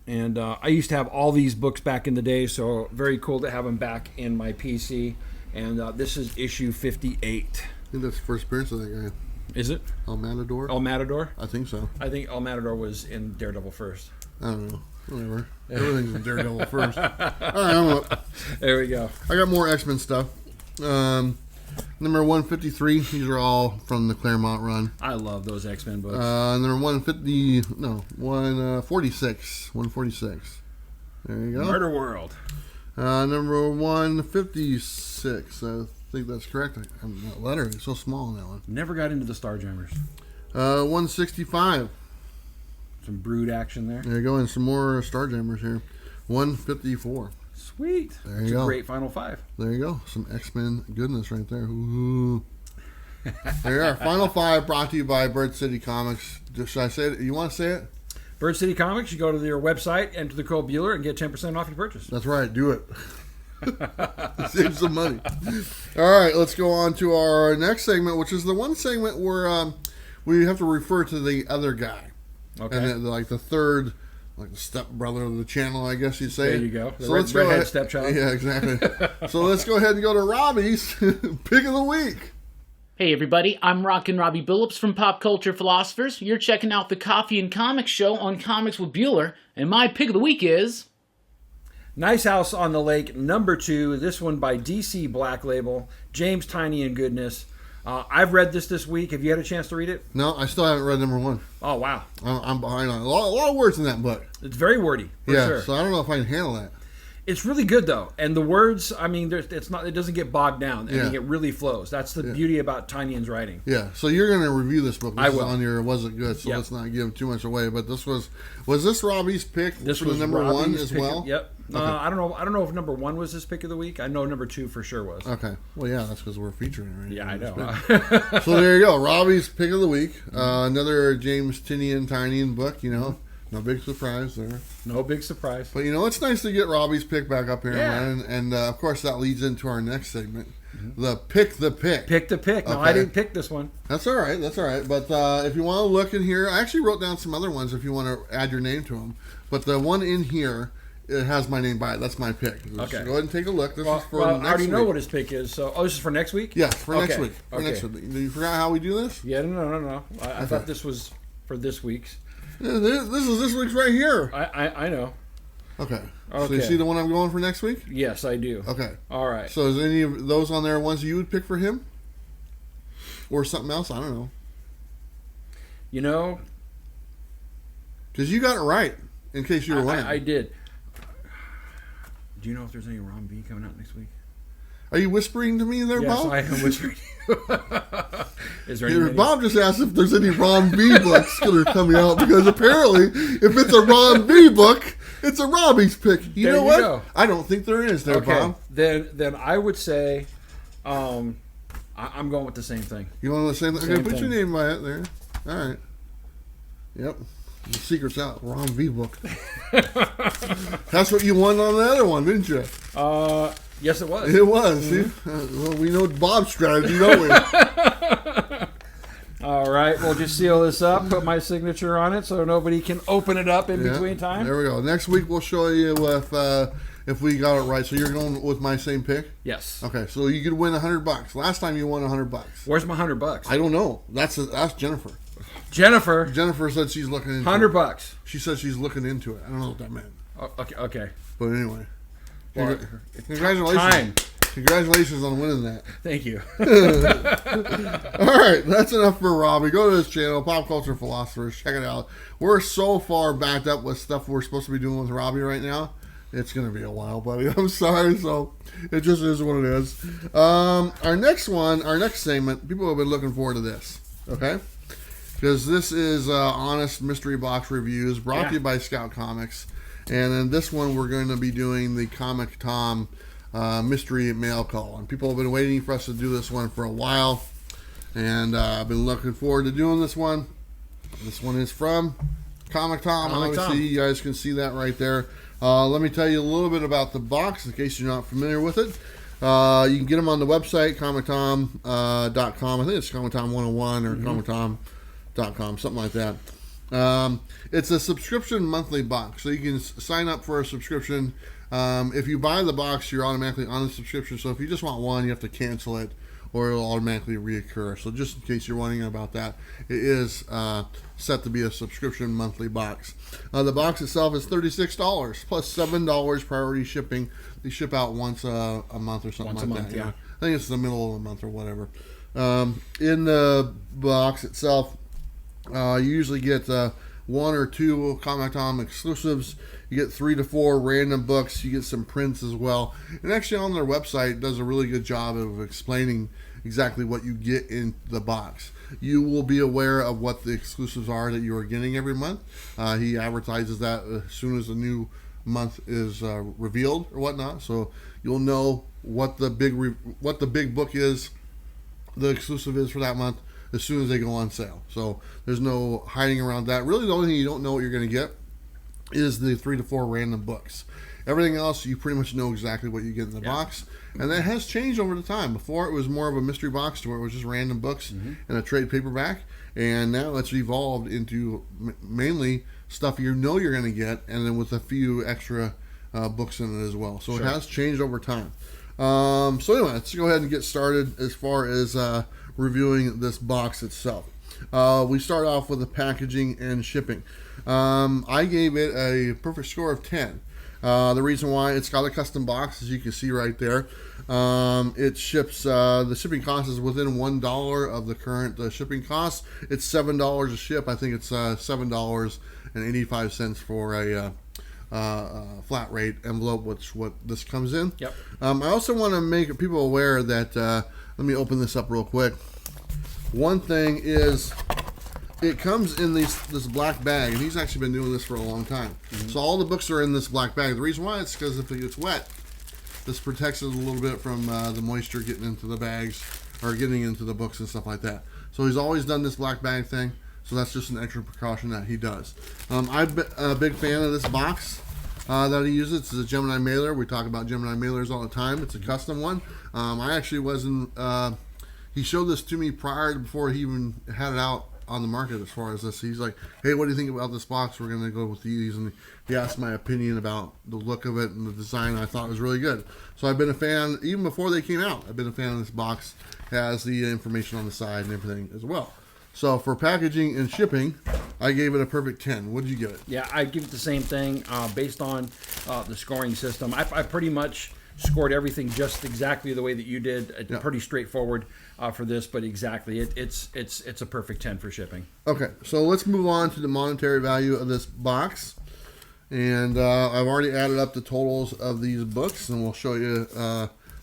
And I used to have all these books back in the day, so very cool to have them back in my PC. And this is issue 58. I think that's the first appearance of that guy. Is it? El Matador? El Matador? I think so. I think El Matador was in Daredevil first. I don't know. Whatever. Everything's in Daredevil first. All right, I'm up. There we go. I got more X-Men stuff. Number 153. These are all from the Claremont run. I love those X-Men books. Number 146. 146. There you go. Murder World. Number 156. I think that's correct. That letter is so small on that one. Never got into the Starjammers. 165. Some Brood action there. There you go. And some more Starjammers here. 154. Sweet. There you go. A great final 5. There you go. Some X-Men goodness right there. Ooh. There you are. Final 5 brought to you by Bird City Comics. Should I say it? You want to say it? Bird City Comics. You go to their website, enter the code Bueller, and get 10% off your purchase. That's right. Do it. Save some money. All right, let's go on to our next segment, which is the one segment where we have to refer to the other guy. Okay. And then, like the third, like the stepbrother of the channel, I guess you'd say. There you go. So let's go ahead. Stepchild. Yeah, exactly. So let's go ahead and go to Robbie's Pick of the Week. Hey everybody, I'm Rockin' Robbie Billups from Pop Culture Philosophers. You're checking out the Coffee and Comics Show on Comics with Bueller, and my pick of the week is... Nice House on the Lake, number 2. This one by DC Black Label, James Tiny and Goodness. I've read this week. Have you had a chance to read it? No, I still haven't read number 1. Oh, wow. I'm behind on it. A lot of words in that book. It's very wordy, for sure. So I don't know if I can handle that. It's really good though, and the words. I mean, it's not. It doesn't get bogged down. I mean, it really flows. That's the beauty about Tiny And's writing. Yeah. So you're going to review this book. This I will. On your Was It Good? So let's not give too much away. But this was this Robbie's pick? This for was the number Robbie's 1 as pick. well. Yep. Okay. I don't know if number 1 was his pick of the week. I know number 2 for sure was. Okay. Well, yeah, that's because we're featuring it right Yeah, now. I know. So there you go. Robbie's pick of the week. Another James Tinian Tinian book. You know. No big surprise there. No big surprise. But, you know, it's nice to get Robbie's pick back up here, Yeah. man. And, of course, that leads into our next segment, the Pick the Pick. Pick the pick. No, I didn't pick this one. That's all right. That's all right. But if you want to look in here, I actually wrote down some other ones if you want to add your name to them. But the one in here, it has my name by it. That's my pick. Okay. So go ahead and take a look. This is for I next already week. know what his pick is. So, this is for next week? Yeah, for next Okay. week. For Okay. next week. You forgot how we do this? Yeah, no. I thought this was for this week's. Yeah, this is this week's right here. I know. Okay. So you see the one I'm going for next week? Yes, I do. Okay. All right. So is any of those on there ones you would pick for him? Or something else? I don't know. You know, because you got it right, in case you were wondering. I did. Do you know if there's any Ron B coming out next week? Are you whispering to me there, Bob? Yes, I am whispering to you. Is there any Bob just asked if there's any Ron B books that are coming out, because apparently, if it's a Ron B book, it's a Robbie's pick. You know what? Go. I don't think there is there, Bob. Then I would say, I'm going with the same thing. You want the same thing? Okay, Same put thing. your name by it there. All right. Yep. The secret's out. Ron V book. That's what you won on the other one, didn't you? Yes, it was. It was. See? Well, we know Bob's strategy, don't we? All right, we'll just seal this up, put my signature on it so nobody can open it up in between time. There we go. Next week we'll show you if we got it right. So you're going with my same pick? Yes. Okay, so you could win $100. Last time you won $100. Where's my $100? I don't know. That's Jennifer. Jennifer said she's looking into $100. She said she's looking into it. I don't know what that meant. Oh, okay. But anyway. Well, Congratulations. time. Congratulations on winning that. Thank you. All right, that's enough for Robbie. Go to his channel, Pop Culture Philosophers. Check it out. We're so far backed up with stuff we're supposed to be doing with Robbie right now. It's going to be a while, buddy. I'm sorry. So it just is what it is. Our next segment, people have been looking forward to this. Okay? Because this is Honest Mystery Box Reviews brought to you by Scout Comics. And in this one, we're going to be doing the ComicToms mystery mail call. And people have been waiting for us to do this one for a while. And I've been looking forward to doing this one. This one is from ComicToms. Obviously, you guys can see that right there. Let me tell you a little bit about the box in case you're not familiar with it. You can get them on the website, ComicToms.com. I think it's ComicTom101 or ComicTom.com, something like that. It's a subscription monthly box, so you can sign up for a subscription. If you buy the box, you're automatically on the subscription. So if you just want one, you have to cancel it, or it'll automatically reoccur. So just in case you're wondering about that, it is set to be a subscription monthly box. The box itself is $36 plus $7 priority shipping. They ship out once a month or something like that. Yeah. I think it's the middle of the month or whatever. In the box itself, you usually get 1 or 2 ComicToms exclusives. You get 3 to 4 random books. You get some prints as well. And actually on their website it does a really good job of explaining exactly what you get in the box. You will be aware of what the exclusives are that you are getting every month. He advertises that as soon as the new month is revealed or whatnot. So you'll know what the big book is the exclusive is for that month as soon as they go on sale. So there's no hiding around that. Really, the only thing you don't know what you're going to get is the 3 to 4 random books. Everything else, you pretty much know exactly what you get in the box. And that has changed over the time. Before, it was more of a mystery box to where it was just random books and a trade paperback. And now it's evolved into mainly stuff you know you're going to get, and then with a few extra books in it as well. So it has changed over time. So anyway, let's go ahead and get started as far as reviewing this box itself. We start off with the packaging and shipping. I gave it a perfect score of 10. The reason why, it's got a custom box, as you can see right there. It ships, the shipping cost is within $1 of the current shipping cost. It's $7 a ship. I think it's $7.85 for a flat rate envelope, which what this comes in. Yep. I also want to make people aware that, let me open this up real quick. One thing is, it comes in this black bag, and he's actually been doing this for a long time. So all the books are in this black bag. The reason why is because if it gets wet, this protects it a little bit from the moisture getting into the bags or getting into the books and stuff like that. So he's always done this black bag thing. So that's just an extra precaution that he does. I'm a big fan of this box that he uses. It's a Gemini mailer. We talk about Gemini mailers all the time. It's a custom one. I actually wasn't. He showed this to me before he even had it out on the market as far as this. He's like, hey, what do you think about this box? We're going to go with these. And he asked my opinion about the look of it and the design. I thought it was really good. So I've been a fan, even before they came out, I've been a fan of this box. It has the information on the side and everything as well. So for packaging and shipping, I gave it a perfect 10. What did you give it? Yeah, I give it the same thing based on the scoring system. I pretty much scored everything just exactly the way that you did. It's pretty straightforward for this, but exactly, it's a perfect 10 for shipping. Okay, so let's move on to the monetary value of this box. And I've already added up the totals of these books, and we'll show you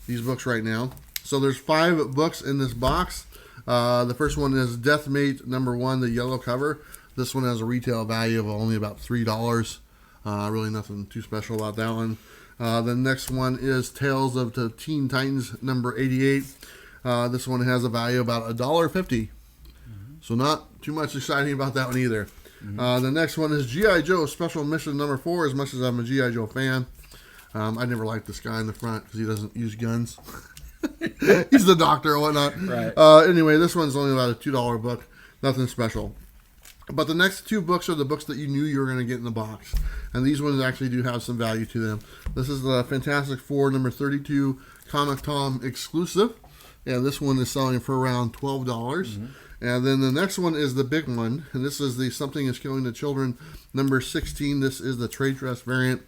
these books right now. So there's 5 books in this box. The first one is Deathmate #1, the yellow cover. This one has a retail value of only about $3. Really nothing too special about that one. The next one is Tales of the Teen Titans #88. This one has a value of about $1.50. So not too much exciting about that one either. The next one is G.I. Joe Special Mission #4. As much as I'm a G.I. Joe fan, I never liked this guy in the front because he doesn't use guns. He's the doctor or whatnot. Right. Anyway, this one's only about a $2 book. Nothing special. But the next 2 books are the books that you knew you were going to get in the box. And these ones actually do have some value to them. This is the Fantastic Four #32 ComicToms exclusive. And this one is selling for around $12. And then the next one is the big one. And this is the Something is Killing the Children #16. This is the trade dress variant.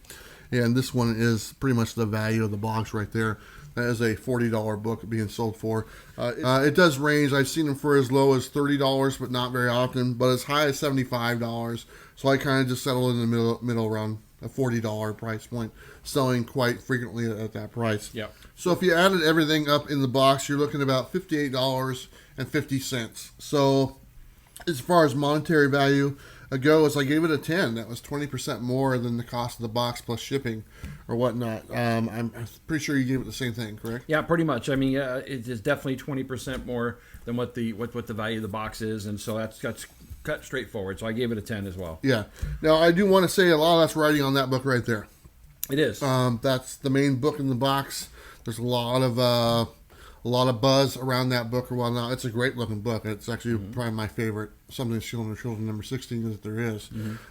And this one is pretty much the value of the box right there. That is a $40 book being sold for. It does range. I've seen them for as low as $30, but not very often. But as high as $75. So I kind of just settle in the middle around a $40 price point, selling quite frequently at that price. Yep. So if you added everything up in the box, you're looking at about $58.50. So as far as monetary value goes, I gave it a 10. That was 20% more than the cost of the box plus shipping or whatnot. I'm pretty sure you gave it the same thing, correct? Yeah, pretty much. I mean, it is definitely 20% more than what the value of the box is, and so that's cut straightforward. So I gave it a 10 as well. Yeah. Now I do want to say a lot of that's writing on that book right there. It is. That's the main book in the box. There's a lot of buzz around that book or whatnot. It's a great looking book. It's actually probably my favorite. Something is Killing the Children #16 that there is.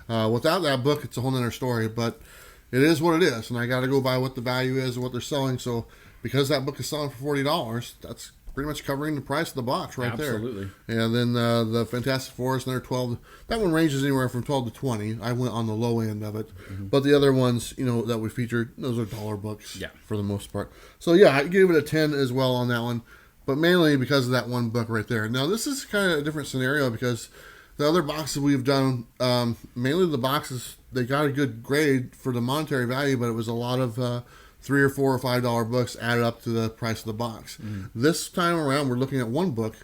Without that book, it's a whole other story. But it is what it is, and I got to go by what the value is and what they're selling. So because that book is selling for $40, that's pretty much covering the price of the box right there. Absolutely. And then the Fantastic Four is another 12. That one ranges anywhere from 12 to 20. I went on the low end of it. But the other ones, that we featured, those are dollar books for the most part. So yeah, I gave it a 10 as well on that one. But mainly because of that one book right there. Now this is kind of a different scenario because the other boxes we've done, mainly the boxes, they got a good grade for the monetary value, but it was a lot of $3 or $4 or $5 books added up to the price of the box. This time around, we're looking at one book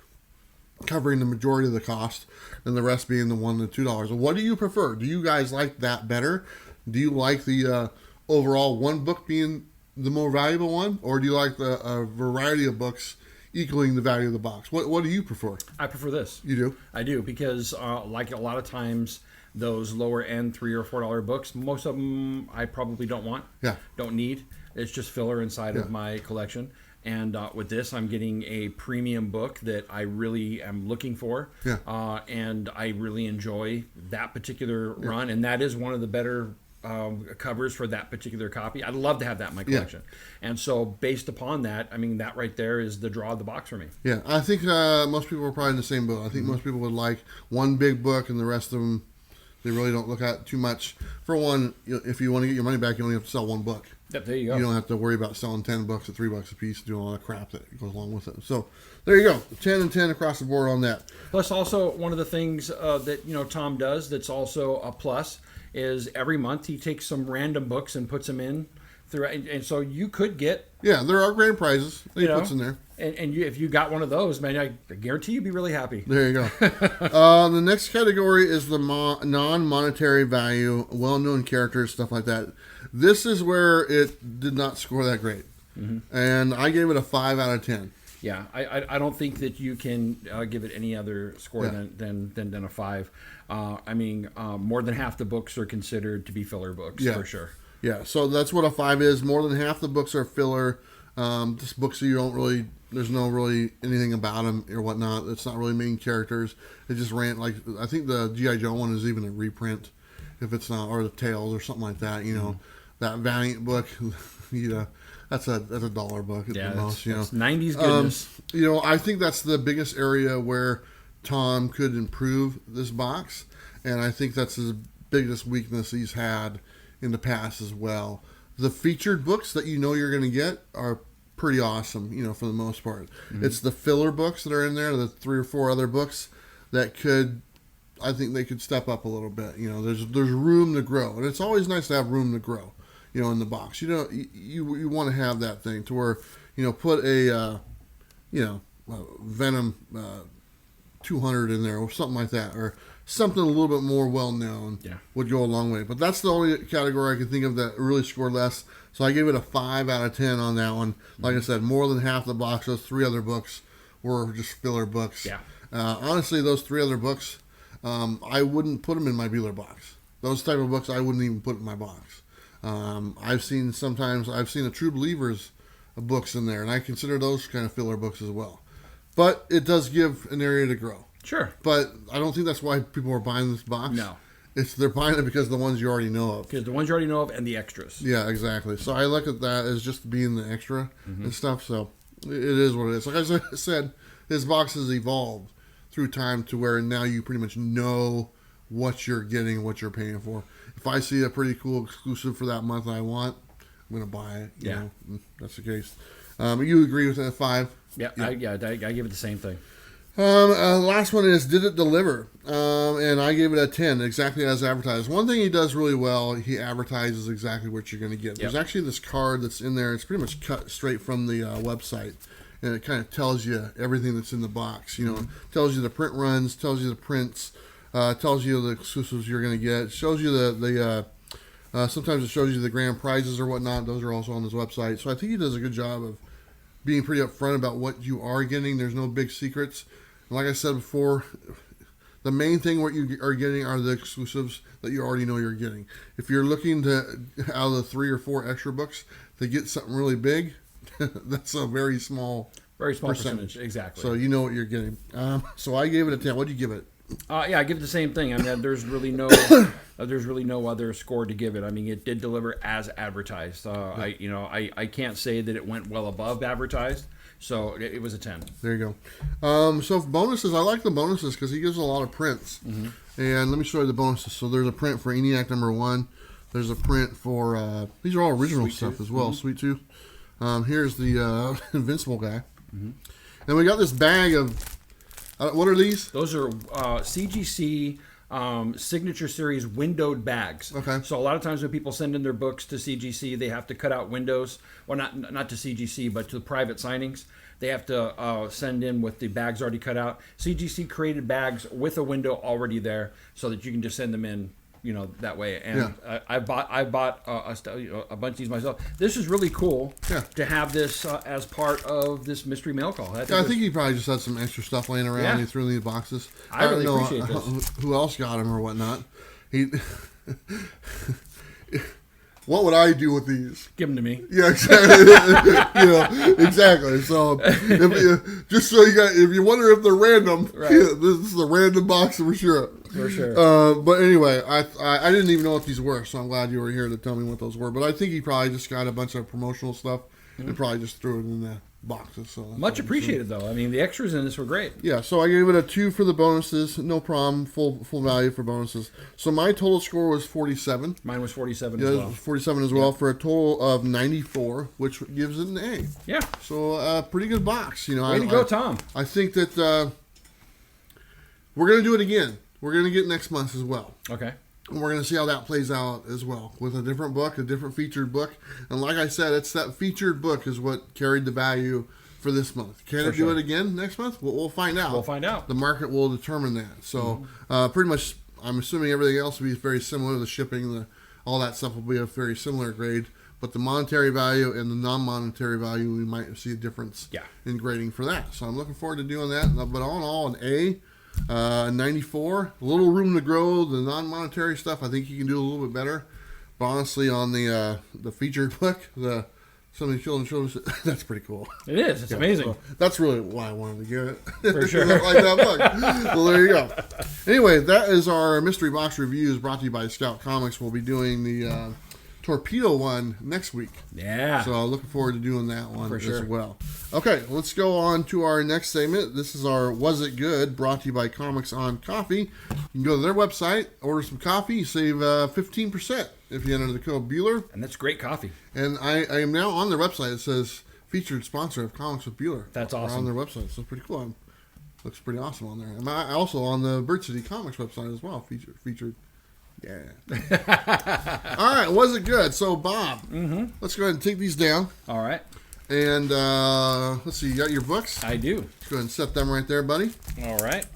covering the majority of the cost, and the rest being the $1 to $2. What do you prefer? Do you guys like that better? Do you like the overall one book being the more valuable one, or do you like the variety of books equaling the value of the box. What do you prefer? I prefer this. You do? I do, because like a lot of times, those lower end $3 or $4 books, most of them I probably don't want. Yeah. Don't need. It's just filler inside of my collection. And with this, I'm getting a premium book that I really am looking for. Yeah. And I really enjoy that particular run. And that is one of the better covers for that particular copy. I'd love to have that in my collection. And so based upon that, I mean, that right there is the draw of the box for me. Yeah, I think most people are probably in the same boat. I think most people would like one big book, and the rest of them they really don't look at too much. For one, if you want to get your money back, you only have to sell one book. Yep, there you go. You don't have to worry about selling 10 books at $3 a piece, doing all the crap that goes along with it. So there you go, 10 and 10 across the board on that. Plus, also one of the things that Tom does that's also a plus is every month he takes some random books and puts them in through, and so you could get there are grand prizes that he puts in there. And if you got one of those, man, I guarantee you'd be really happy. There you go. The next category is the non-monetary value, well-known characters, stuff like that. This is where it did not score that great. And I gave it a 5 out of 10. Yeah, I don't think that you can give it any other score than a 5. I mean, more than half the books are considered to be filler books, for sure. Yeah, so that's what a 5 is. More than half the books are filler. Just books that you don't really, there's no really anything about them or whatnot. It's not really main characters. It just ran, like, I think the G.I. Joe one is even a reprint, if it's not, or the Tales or something like that, That Valiant book, that's a $1 book at the most. That's 90s goodness. I think that's the biggest area where Tom could improve this box, and I think that's his biggest weakness he's had in the past as well. The featured books that you're going to get are pretty awesome, for the most part. It's the filler books that are in there, the 3 or 4 other books that I think they could step up a little bit. There's room to grow, and it's always nice to have room to grow. In the box, you want to have that thing to where, put a, Venom 200 in there or something like that, or something a little bit more well known would go a long way. But that's the only category I can think of that really scored less. So I gave it a 5 out of 10 on that one. Like I said, more than half the box, those 3 other books were just filler books. Yeah. Honestly, those 3 other books, I wouldn't put them in my Bueller box. Those type of books I wouldn't even put in my box. I've seen a True Believers books in there, and I consider those kind of filler books as well. But it does give an area to grow. Sure. But I don't think that's why people are buying this box. No. They're buying it because of the ones you already know of. Because the ones you already know of and the extras. Yeah, exactly. So I look at that as just being the extra and stuff. So it is what it is. Like I said, this box has evolved through time to where now you pretty much know what you're getting, what you're paying for. If I see a pretty cool exclusive for that month I want, I'm going to buy it. You know, that's the case. You agree with that 5? Yeah. I give it the same thing. Last one is, did it deliver? And I gave it a 10, exactly as advertised. One thing he does really well, he advertises exactly what you're going to get. There's actually this card that's in there. It's pretty much cut straight from the website. And it kind of tells you everything that's in the box. Tells you the print runs, tells you the prints, tells you the exclusives you're going to get. It shows you sometimes it shows you the grand prizes or whatnot. Those are also on his website. So I think he does a good job of being pretty upfront about what you are getting. There's no big secrets. Like I said before, the main thing what you are getting are the exclusives that you already know you're getting. If you're looking to, out of the 3 or 4 extra books, to get something really big, that's a very small percentage. Exactly. So you know what you're getting. So I gave it a 10. What did you give it? I give it the same thing. I mean, there's really no other score to give it. I mean, it did deliver as advertised. I can't say that it went well above advertised. So it was a 10. There you go. So bonuses, I like the bonuses because he gives a lot of prints. And let me show you the bonuses. So there's a print for ENIAC number 1. There's a print for, these are all original Sweet stuff Tooth. as well, Sweet Tooth. Here's the Invincible guy. And we got this bag of, what are these? Those are CGC Signature Series windowed bags. Okay. So a lot of times when people send in their books to CGC, they have to cut out windows. Well, not to CGC, but to the private signings. They have to send in with the bags already cut out. CGC created bags with a window already there so that you can just send them in that way. And I bought a bunch of these myself. This is really cool to have this as part of this mystery mail call. I think he probably just had some extra stuff laying around. And he threw in these boxes. I really appreciate this. Who else got him or whatnot? What would I do with these? Give them to me. Yeah, exactly. Exactly. So, if you wonder if they're random, this is a random box for sure. For sure. But anyway, I didn't even know what these were, so I'm glad you were here to tell me what those were. But I think he probably just got a bunch of promotional stuff and probably just threw it in the boxes. So much appreciated, though. I mean, the extras in this were great. Yeah, so I gave it a 2 for the bonuses. No problem. Full value for bonuses. So my total score was 47. Mine was 47 as well. 47 as well for a total of 94, which gives it an A. Yeah. So pretty good box. Way to go, Tom. I think that we're going to do it again. We're going to get next month as well. Okay. And we're going to see how that plays out as well with a different book, a different featured book. And like I said, it's that featured book is what carried the value for this month. Can it do it again next month? We'll find out. We'll find out. The market will determine that. So pretty much, I'm assuming everything else will be very similar. The shipping, all that stuff will be a very similar grade. But the monetary value and the non-monetary value, we might see a difference in grading for that. So I'm looking forward to doing that. But all in all, an A. 94, a little room to grow. The non-monetary stuff, I think you can do a little bit better. But honestly, on the featured book, some of the children's, that's pretty cool. It is. It's amazing. So that's really why I wanted to get it. For sure. I like that book. Well, there you go. Anyway, that is our mystery box reviews brought to you by Scout Comics. We'll be doing the torpedo one next week. Yeah. So looking forward to doing that one as well. Okay, let's go on to our next segment. This is our Was It Good, brought to you by Comics on Coffee. You can go to their website, order some coffee, you save 15% if you enter the code Bueller. And that's great coffee. And I am now on their website. It says featured sponsor of Comics with Bueller. That's awesome. On their website, so it's pretty cool. Looks pretty awesome on there. And I also on the Bird City Comics website as well, featured. Yeah. All right, was it good? So, Bob, let's go ahead and take these down. All right. And let's see, you got your books? I do. Let's go ahead and set them right there, buddy. All right.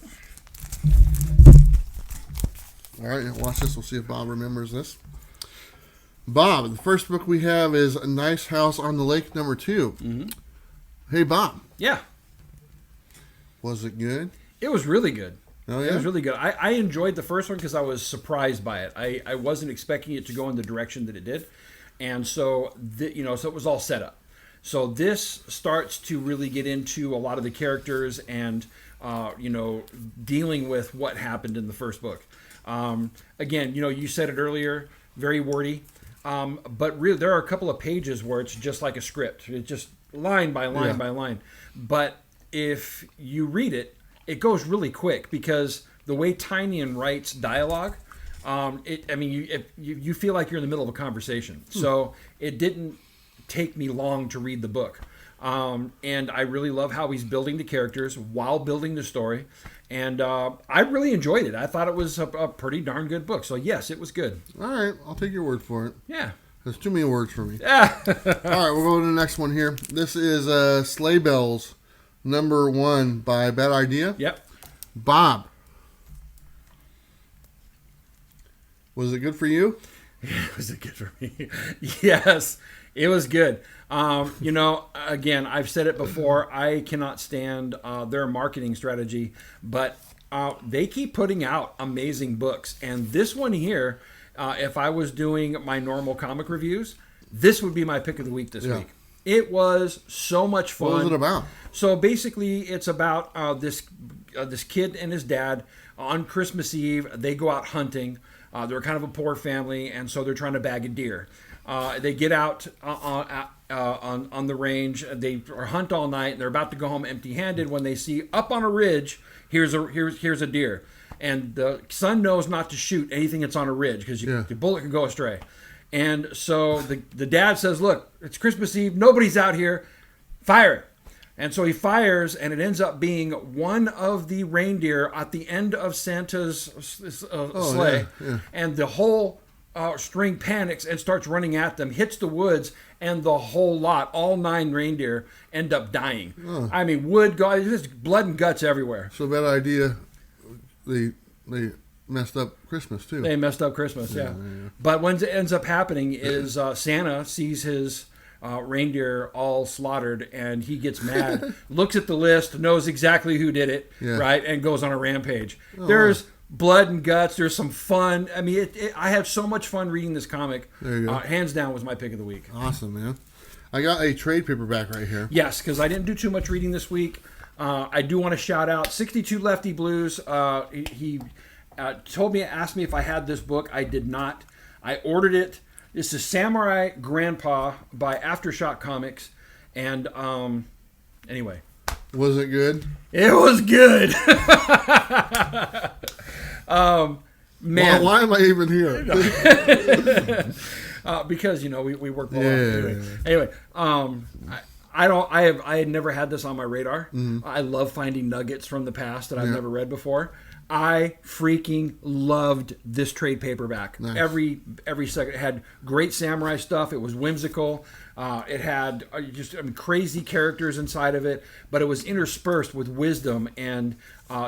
All right, watch this. We'll see if Bob remembers this. Bob, the first book we have is A Nice House on the Lake, number 2. Hey, Bob. Yeah. Was it good? It was really good. Oh, yeah? It was really good. I enjoyed the first one because I was surprised by it. I wasn't expecting it to go in the direction that it did. And so, so it was all set up. So this starts to really get into a lot of the characters and, dealing with what happened in the first book. Again, you said it earlier, very wordy. But really, there are a couple of pages where it's just like a script. It's just line by line by line. But if you read it, it goes really quick because the way Tynion writes dialogue, you feel like you're in the middle of a conversation. So it didn't take me long to read the book. And I really love how he's building the characters while building the story. And I really enjoyed it. I thought it was a pretty darn good book. So, yes, it was good. All right. I'll take your word for it. Yeah. There's too many words for me. Yeah. All right. We'll go to the next one here. This is Sleigh Bells, number 1 by Bad Idea. Yep. Bob. Was it good for you? Was it good for me? Yes, it was good. Again, I've said it before. I cannot stand their marketing strategy, but they keep putting out amazing books. And this one here, if I was doing my normal comic reviews, this would be my pick of the week this week. It was so much fun. What was it about? So basically, it's about this kid and his dad on Christmas Eve. They go out hunting. They're kind of a poor family, and so they're trying to bag a deer. They get out on the range. They hunt all night, and they're about to go home empty-handed when they see up on a ridge, here's a deer. And the son knows not to shoot anything that's on a ridge because the bullet could go astray. And so the dad says, look, it's Christmas Eve. Nobody's out here. Fire it. And so he fires, and it ends up being one of the reindeer at the end of Santa's sleigh. Yeah. And the whole string panics and starts running at them, hits the woods, and the whole lot, all 9 reindeer, end up dying. Oh. I mean, just blood and guts everywhere. So Bad Idea, they messed up Christmas too. They messed up Christmas, yeah. But what ends up happening is Santa sees his reindeer all slaughtered, and he gets mad, looks at the list, knows exactly who did it, right, and goes on a rampage. There's blood and guts. There's some fun. I mean, I had so much fun reading this comic. There you go. Hands down was my pick of the week. Awesome, man. I got a trade paperback right here. Yes, because I didn't do too much reading this week. I do want to shout out 62 Lefty Blues. He asked me if I had this book. I did not. I ordered it. This is Samurai Grandpa by Aftershock Comics. And anyway. Was it good? It was good. Man. Why am I even here? Because we work well. Anyway, I had never had this on my radar. Mm-hmm. I love finding nuggets from the past that I've never read before. I freaking loved this trade paperback. Nice. Every second. It had great samurai stuff. It was whimsical. It had crazy characters inside of it, but it was interspersed with wisdom and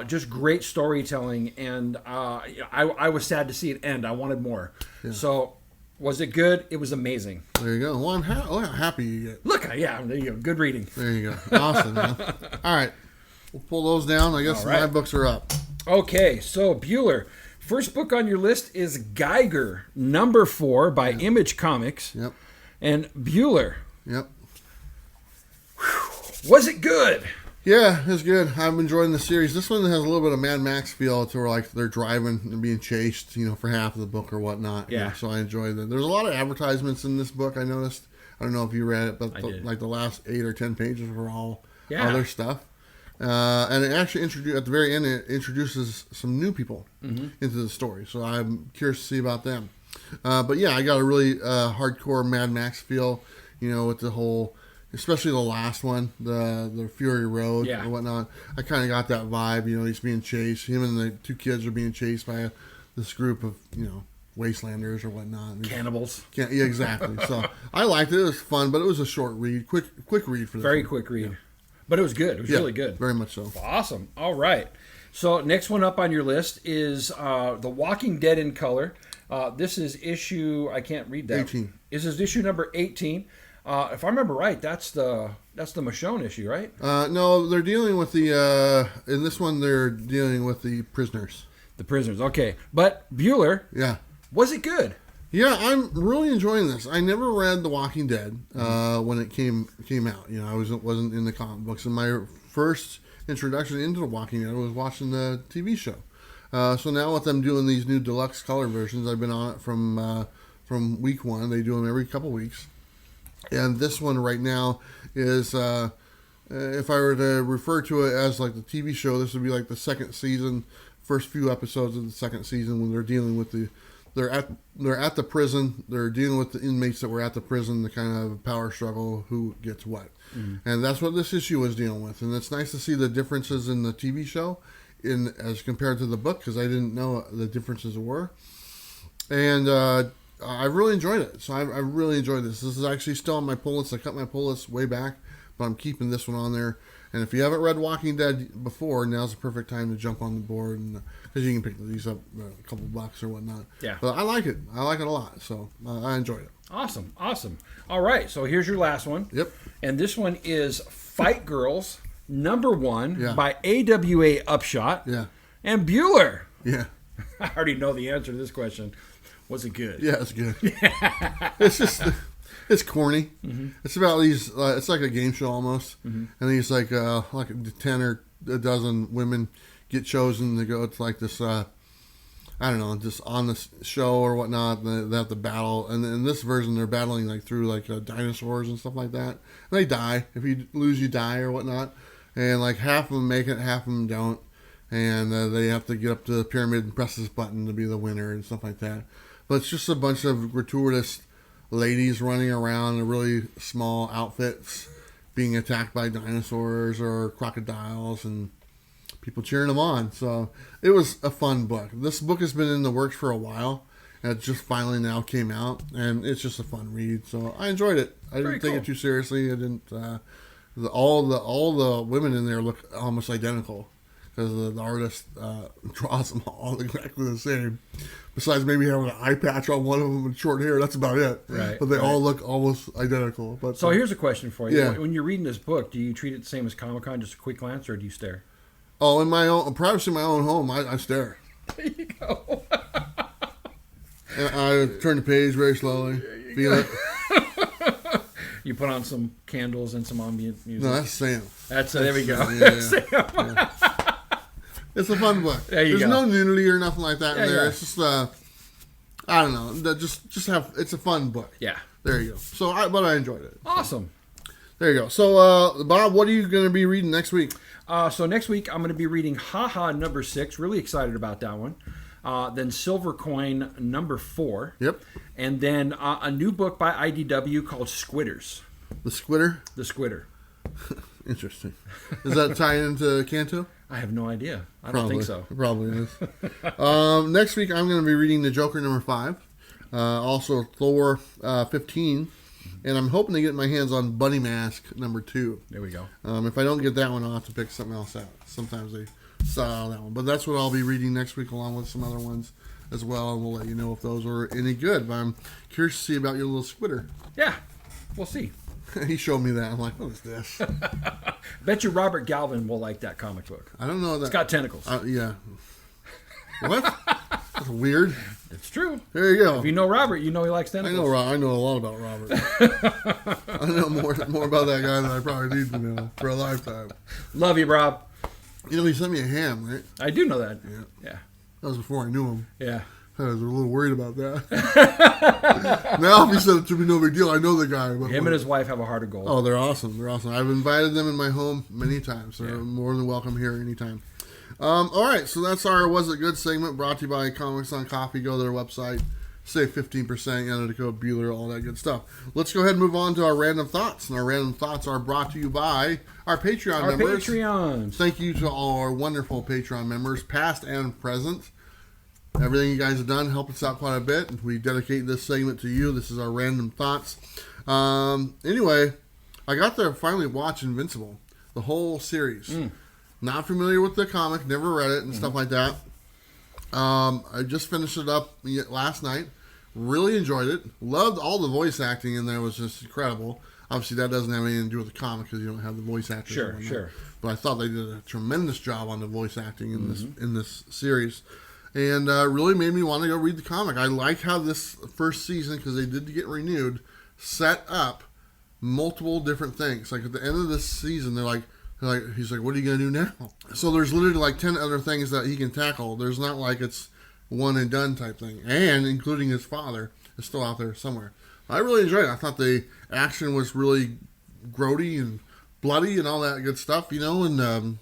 just great storytelling. And I was sad to see it end. I wanted more. Yeah. So, was it good? It was amazing. There you go. Well, I'm happy you get. Look, there you go. Good reading. There you go. Awesome, man. All right. We'll pull those down. I guess my books are up. Okay, so Bueller. First book on your list is Geiger, number 4 by Image Comics. Yep. And Bueller. Yep. Was it good? Yeah, it's good. I'm enjoying the series. This one has a little bit of Mad Max feel to where like they're driving and being chased, for half of the book or whatnot. Yeah. So I enjoy that. There's a lot of advertisements in this book. I noticed. I don't know if you read it, but the last 8 or 10 pages were all other stuff. And it actually at the very end, it introduces some new people into the story. So I'm curious to see about them. But yeah, I got a really hardcore Mad Max feel, with the whole, especially the last one, the Fury Road or whatnot. I kind of got that vibe. He's being chased. Him and the 2 kids are being chased by this group of, wastelanders or whatnot. Cannibals. Yeah, exactly. So I liked it. It was fun, but it was a short read, quick read for this. Very quick read. Yeah. But it was good. It was really good. Very much so. Awesome. All right. So next one up on your list is The Walking Dead in color. This is issue, I can't read that. 18. This is issue number 18. If I remember right, that's the Michonne issue, right? No, they're dealing with in this one, they're dealing with the prisoners. The prisoners, okay. But Bueller, was it good? Yeah, I'm really enjoying this. I never read The Walking Dead when it came out. I wasn't in the comic books. And my first introduction into The Walking Dead was watching the TV show. So now with them doing these new deluxe color versions, I've been on it from week 1. They do them every couple weeks. And this one right now is, if I were to refer to it as like the TV show, this would be like the second season, first few episodes of the second season when they're dealing with they're at the prison. They're dealing with the inmates that were at the prison, the kind of power struggle, who gets what. And that's what this issue was dealing with. And it's nice to see the differences in the TV show as compared to the book, because I didn't know the differences were. And I really enjoyed it. So I really enjoyed this. This is actually still on my pull list. I cut my pull list way back, but I'm keeping this one on there. And if you haven't read Walking Dead before, now's the perfect time to jump on the board, because you can pick these up a couple bucks or whatnot. Yeah. But I like it. I like it a lot. So I enjoyed it. Awesome. All right. So here's your last one. Yep. And this one is Fight Girls, number 1 by AWA Upshot. Yeah. And Bueller. Yeah. I already know the answer to this question. Was it good? Yeah, it's good. It's just... It's corny. Mm-hmm. It's about these. It's like a game show almost, and these like 10 or a dozen women get chosen to go to like this. I don't know, just on the show or whatnot. They have to battle, and in this version, they're battling like through like dinosaurs and stuff like that. And they die. If you lose, you die or whatnot. And like half of them make it, half of them don't, and they have to get up to the pyramid and press this button to be the winner and stuff like that. But it's just a bunch of gratuitous ladies running around in really small outfits being attacked by dinosaurs or crocodiles and people cheering them on. So it was a fun book. This book has been in the works for a while, and it just finally now came out, and it's just a fun read. So I enjoyed it. I didn't take it too seriously. I didn't. All the women in there look almost identical. because the artist draws them all exactly the same. Besides maybe having an eye patch on one of them and short hair, that's about it. Right. But they all look almost identical. But so here's a question for you. Yeah. When you're reading this book, do you treat it the same as Comic-Con, just a quick glance, or do you stare? Oh, in my own privacy, in my own home, I stare. There you go. And I turn the page very slowly, feel it. You put on some candles and some ambient music. No, that's Sam. There we go. Yeah. It's a fun book. There's no nudity or nothing like that in there. It's just, I don't know. It's a fun book. Yeah. There you go. But I enjoyed it. Awesome. There you go. So, Bob, what are you going to be reading next week? So next week I'm going to be reading Haha number 6. Really excited about that one. Then Silver Coin number 4. Yep. And then a new book by IDW called Squitters. The Squitter? The Squitter. Interesting. Is that tying into Kanto? I have no idea. I don't think so. It probably is. Next week I'm going to be reading The Joker number 5. Also Thor 15. And I'm hoping to get my hands on Bunny Mask number 2. There we go. If I don't get that one, I'll have to pick something else out. Sometimes they sell out that one. But that's what I'll be reading next week along with some other ones as well. And we'll let you know if those are any good. But I'm curious to see about your little Squitter. Yeah, we'll see. He showed me that. I'm like, what is this? Bet you Robert Galvin will like that comic book. I don't know that. It's got tentacles. Yeah. What? That's weird. It's true. There you go. If you know Robert, you know he likes tentacles. I know a lot about Robert. I know more about that guy than I probably need to know for a lifetime. Love you, Rob. You know, he sent me a ham, right? I do know that. Yeah. That was before I knew him. Yeah. I was a little worried about that. Now, if he said it to me, no big deal. I know the guy. But Him and his wife have a heart of gold. Oh, they're awesome. They're awesome. I've invited them in my home many times. They're more than welcome here anytime. All right, so that's our Was It Good segment brought to you by Comics on Coffee. Go to their website, save 15%, enter the code Bueller, all that good stuff. Let's go ahead and move on to our random thoughts. And our random thoughts are brought to you by our Patreon members. Patreons. Thank you to all our wonderful Patreon members, past and present. Everything you guys have done helped us out quite a bit. We dedicate this segment to you. This is our random thoughts. Anyway, I got to finally watch Invincible, the whole series. Not familiar with the comic, never read it and stuff like that. I just finished it up last night. Really enjoyed it. Loved all the voice acting in there. It was just incredible. Obviously, that doesn't have anything to do with the comic because you don't have the voice actors. Sure. But I thought they did a tremendous job on the voice acting in this series. And really made me want to go read the comic. I like how this first season, because they did get renewed, set up multiple different things. Like at the end of this season, he's like, what are you going to do now? So there's literally like 10 other things that he can tackle. There's not like it's one and done type thing. And including his father is still out there somewhere. I really enjoyed it. I thought the action was really grody and bloody and all that good stuff, and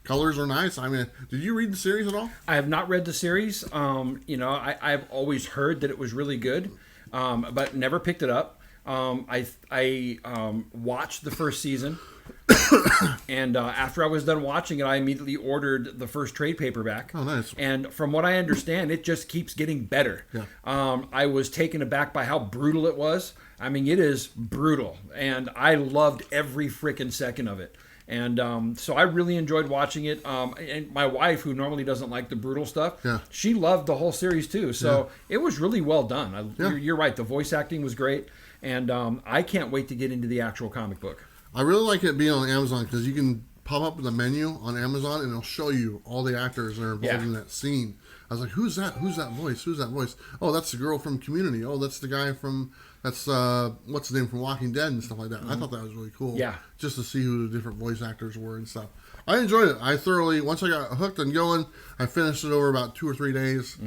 colors are nice. I mean, did you read the series at all? I have not read the series. I've always heard that it was really good, but never picked it up. I watched the first season, and after I was done watching it, I immediately ordered the first trade paperback. Oh, nice. And from what I understand, it just keeps getting better. Yeah. I was taken aback by how brutal it was. I mean, it is brutal, and I loved every freaking second of it. And so I really enjoyed watching it. And my wife, who normally doesn't like the brutal stuff, she loved the whole series too. So it was really well done. You're right. The voice acting was great. And I can't wait to get into the actual comic book. I really like it being on Amazon because you can pop up the menu on Amazon and it'll show you all the actors that are involved in that scene. I was like, who's that? Who's that voice? Who's that voice? Oh, that's the girl from Community. Oh, that's the guy from... That's, what's his name, from Walking Dead and stuff like that. I thought that was really cool. Yeah. Just to see who the different voice actors were and stuff. I enjoyed it. I thoroughly, once I got hooked and going, I finished it over about 2 or 3 days.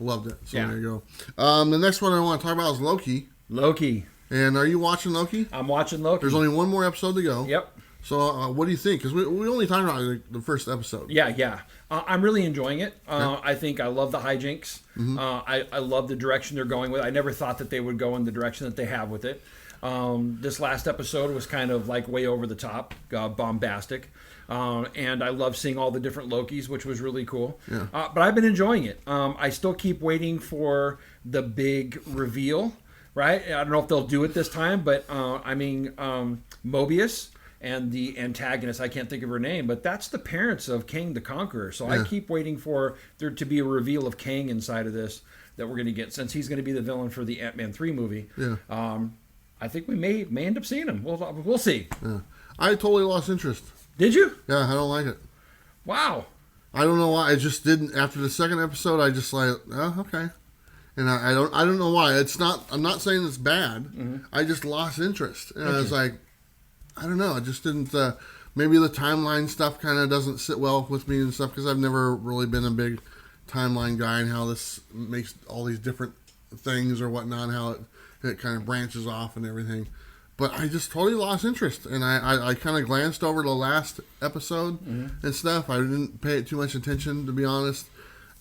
Loved it. So there you go. The next one I want to talk about is Loki. And are you watching Loki? I'm watching Loki. There's only one more episode to go. Yep. So what do you think? Because we only talked about the first episode. Yeah. I'm really enjoying it. I think I love the hijinks. I love the direction they're going with. I never thought that they would go in the direction that they have with it. This last episode was kind of like way over the top, bombastic. And I love seeing all the different Lokis, which was really cool. Yeah. But I've been enjoying it. I still keep waiting for the big reveal, right? I don't know if they'll do it this time, but Mobius and the antagonist, I can't think of her name, but that's the parents of Kang the Conqueror. So I keep waiting for there to be a reveal of Kang inside of this that we're going to get, since he's going to be the villain for the Ant-Man 3 movie. Yeah. I think we may end up seeing him. We'll see. Yeah. I totally lost interest. Did you? Yeah, I don't like it. Wow. I don't know why. I just didn't. After the second episode, I just like, oh, okay. And I don't know why. It's not. I'm not saying it's bad. Mm-hmm. I just lost interest, and I was like, I don't know. I just didn't. Maybe the timeline stuff kind of doesn't sit well with me and stuff, because I've never really been a big timeline guy, and how this makes all these different things or whatnot, and how it kind of branches off and everything. But I just totally lost interest, and I kind of glanced over the last episode and stuff. I didn't pay it too much attention, to be honest,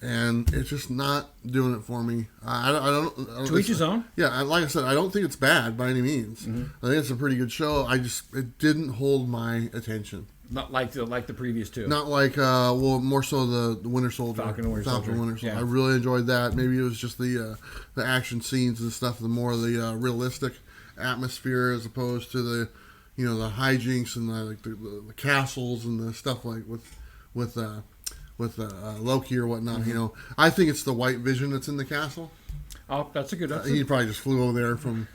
and it's just not doing it for me. I don't to each his own. Yeah, like I said, I don't think it's bad by any means. I think it's a pretty good show. It didn't hold my attention. Not like the previous two. Not like more so the Winter Soldier, Falcon and Winter Soldier. Yeah. I really enjoyed that. Maybe it was just the action scenes and stuff, the more the realistic atmosphere, as opposed to the the hijinks and the castles and the stuff like with Loki or whatnot. I think it's the White Vision that's in the castle. Oh, that's a good answer. He probably just flew over there from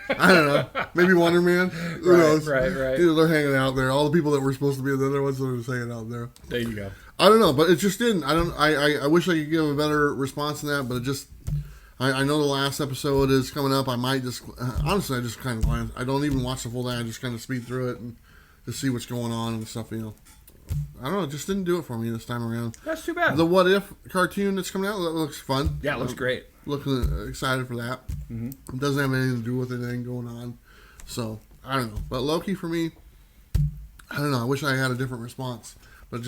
I don't know, maybe Wonder Man. Who knows? Right. They're hanging out there. All the people that were supposed to be the other ones are just hanging out there. There you go. I don't know, but it just didn't. I wish I could give a better response than that, but it just. I know the last episode is coming up. I might just, honestly, I just kind of glance. I don't even watch the full thing. I just kind of speed through it and just see what's going on and stuff. I don't know. It just didn't do it for me this time around. That's too bad. The What If cartoon that's coming out, that looks fun. Yeah, it looks great. Looking excited for that. Mm-hmm. It doesn't have anything to do with anything going on. So, I don't know. But Loki, for me, I don't know. I wish I had a different response. But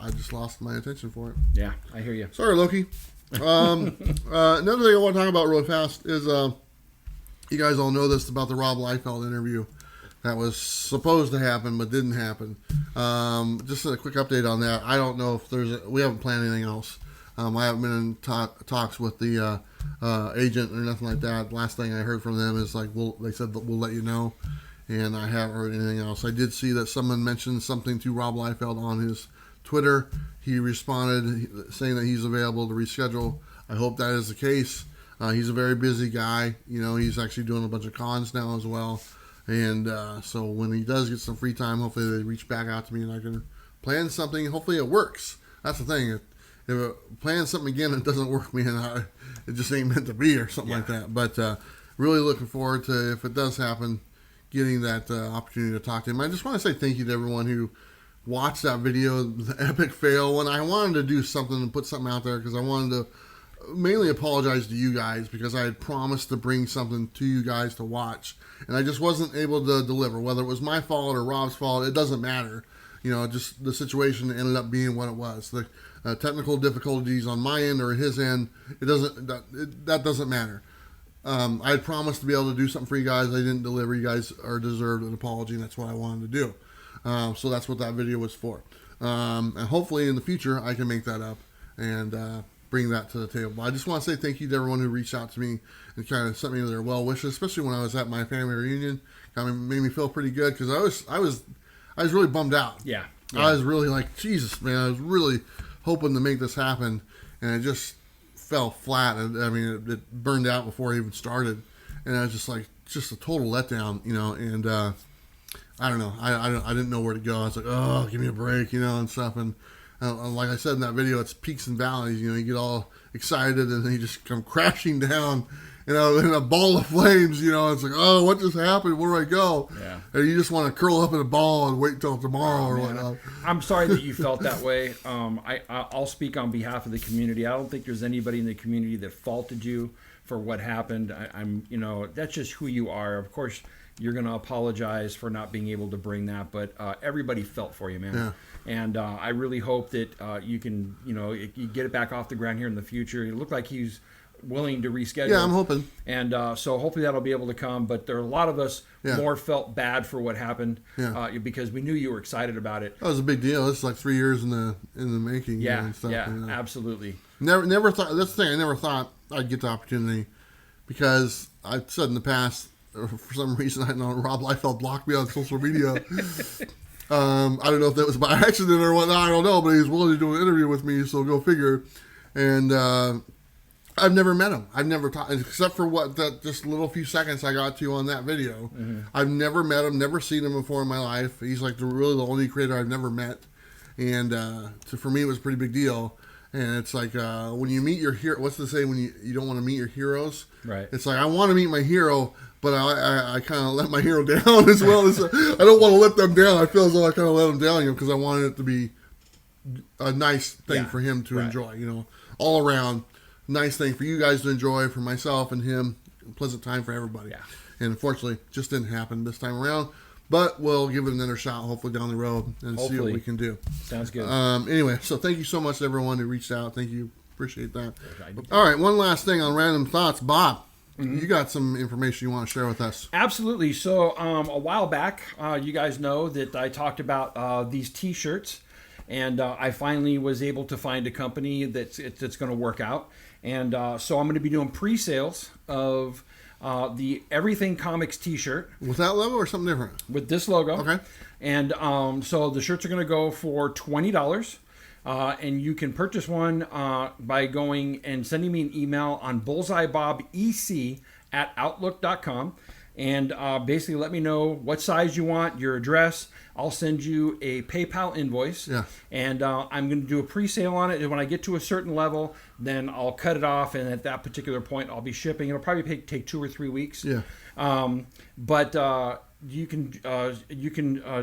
I just lost my attention for it. Yeah, I hear you. Sorry, Loki. Another thing I want to talk about really fast is you guys all know this about the Rob Liefeld interview that was supposed to happen but didn't happen. Just a quick update on that. I don't know if we haven't planned anything else. I haven't been in talks with the agent or nothing like that. Last thing I heard from them is they said that we'll let you know, and I haven't heard anything else. I did see that someone mentioned something to Rob Liefeld on his Twitter. He responded saying that he's available to reschedule. I hope that is the case. He's a very busy guy. He's actually doing a bunch of cons now as well. And so when he does get some free time, hopefully they reach back out to me and I can plan something. Hopefully it works. That's the thing. If it plans something again and it doesn't work, it just ain't meant to be or something like that. But really looking forward to, if it does happen, getting that opportunity to talk to him. I just want to say thank you to everyone who watched that video, the epic fail, when I wanted to do something and put something out there, because I wanted to mainly apologize to you guys, because I had promised to bring something to you guys to watch, and I just wasn't able to deliver. Whether it was my fault or Rob's fault, it doesn't matter. Just the situation ended up being what it was. The technical difficulties on my end or his end, that doesn't matter. I had promised to be able to do something for you guys. I didn't deliver. You guys are deserved an apology, and that's what I wanted to do. So that's what that video was for. And hopefully in the future I can make that up and bring that to the table. But I just want to say thank you to everyone who reached out to me and kind of sent me their well wishes, especially when I was at my family reunion. Kind of made me feel pretty good, because I was really bummed out. Yeah. I was really like, Jesus, man, I was really hoping to make this happen, and it just fell flat. It burned out before it even started, and I was just a total letdown, and I don't know. I didn't know where to go. I was like, oh, give me a break, and stuff. And like I said in that video, it's peaks and valleys. You get all excited, and then you just come crashing down, in a ball of flames. It's like, oh, what just happened? Where do I go? Yeah. And you just want to curl up in a ball and wait till tomorrow or whatnot. I'm sorry that you felt that way. I'll speak on behalf of the community. I don't think there's anybody in the community that faulted you for what happened. That's just who you are. Of course, you're going to apologize for not being able to bring that, but everybody felt for you, man. Yeah. And I really hope that you can, you get it back off the ground here in the future. It looked like he's willing to reschedule. Yeah, I'm hoping. And so hopefully that'll be able to come. But there are a lot of us more felt bad for what happened because we knew you were excited about it. That was a big deal. It's like 3 years in the making. Yeah, and stuff, absolutely. Never thought. That's the thing. I never thought I'd get the opportunity, because I've said in the past, for some reason, I know Rob Liefeld blocked me on social media. I don't know if that was by accident or whatnot. I don't know, but he was willing to do an interview with me, so go figure. And I've never met him. I've never talked, except for that just little few seconds I got to on that video. Mm-hmm. I've never met him, never seen him before in my life. He's like really the only creator I've never met. And so for me, it was a pretty big deal. And it's like when you meet your hero, what's the say when you don't want to meet your heroes? Right. It's like I want to meet my hero, but I kind of let my hero down as well. I don't want to let them down. I feel as though I kind of let them down, because I wanted it to be a nice thing for him to enjoy. All around nice thing for you guys to enjoy, for myself and him, pleasant time for everybody. Yeah. And unfortunately, just didn't happen this time around. But we'll give it another shot, hopefully down the road, and see what we can do. Sounds good. Anyway, so thank you so much to everyone who reached out. Thank you. Appreciate that. All right, one last thing on Random Thoughts. Bob, you got some information you want to share with us. Absolutely. So a while back, you guys know that I talked about these T-shirts, and I finally was able to find a company that's going to work out. And so I'm going to be doing pre-sales of the Everything Comics T-shirt. With that logo or something different? With this logo. Okay. And so the shirts are going to go for $20. And you can purchase one by going and sending me an email on bullseyebobec@outlook.com. And basically let me know what size you want, your address. I'll send you a PayPal invoice. Yeah. And I'm going to do a pre-sale on it. And when I get to a certain level, then I'll cut it off. And at that particular point, I'll be shipping. It'll probably take 2 or 3 weeks. Yeah. But you can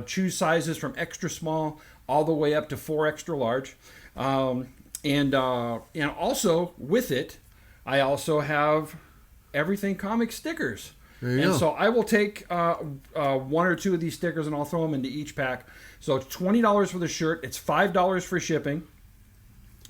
choose sizes from extra small all the way up to 4 extra large. And also with it, I also have Everything Comics stickers. So I will take 1 or 2 of these stickers and I'll throw them into each pack. So it's $20 for the shirt. It's $5 for shipping.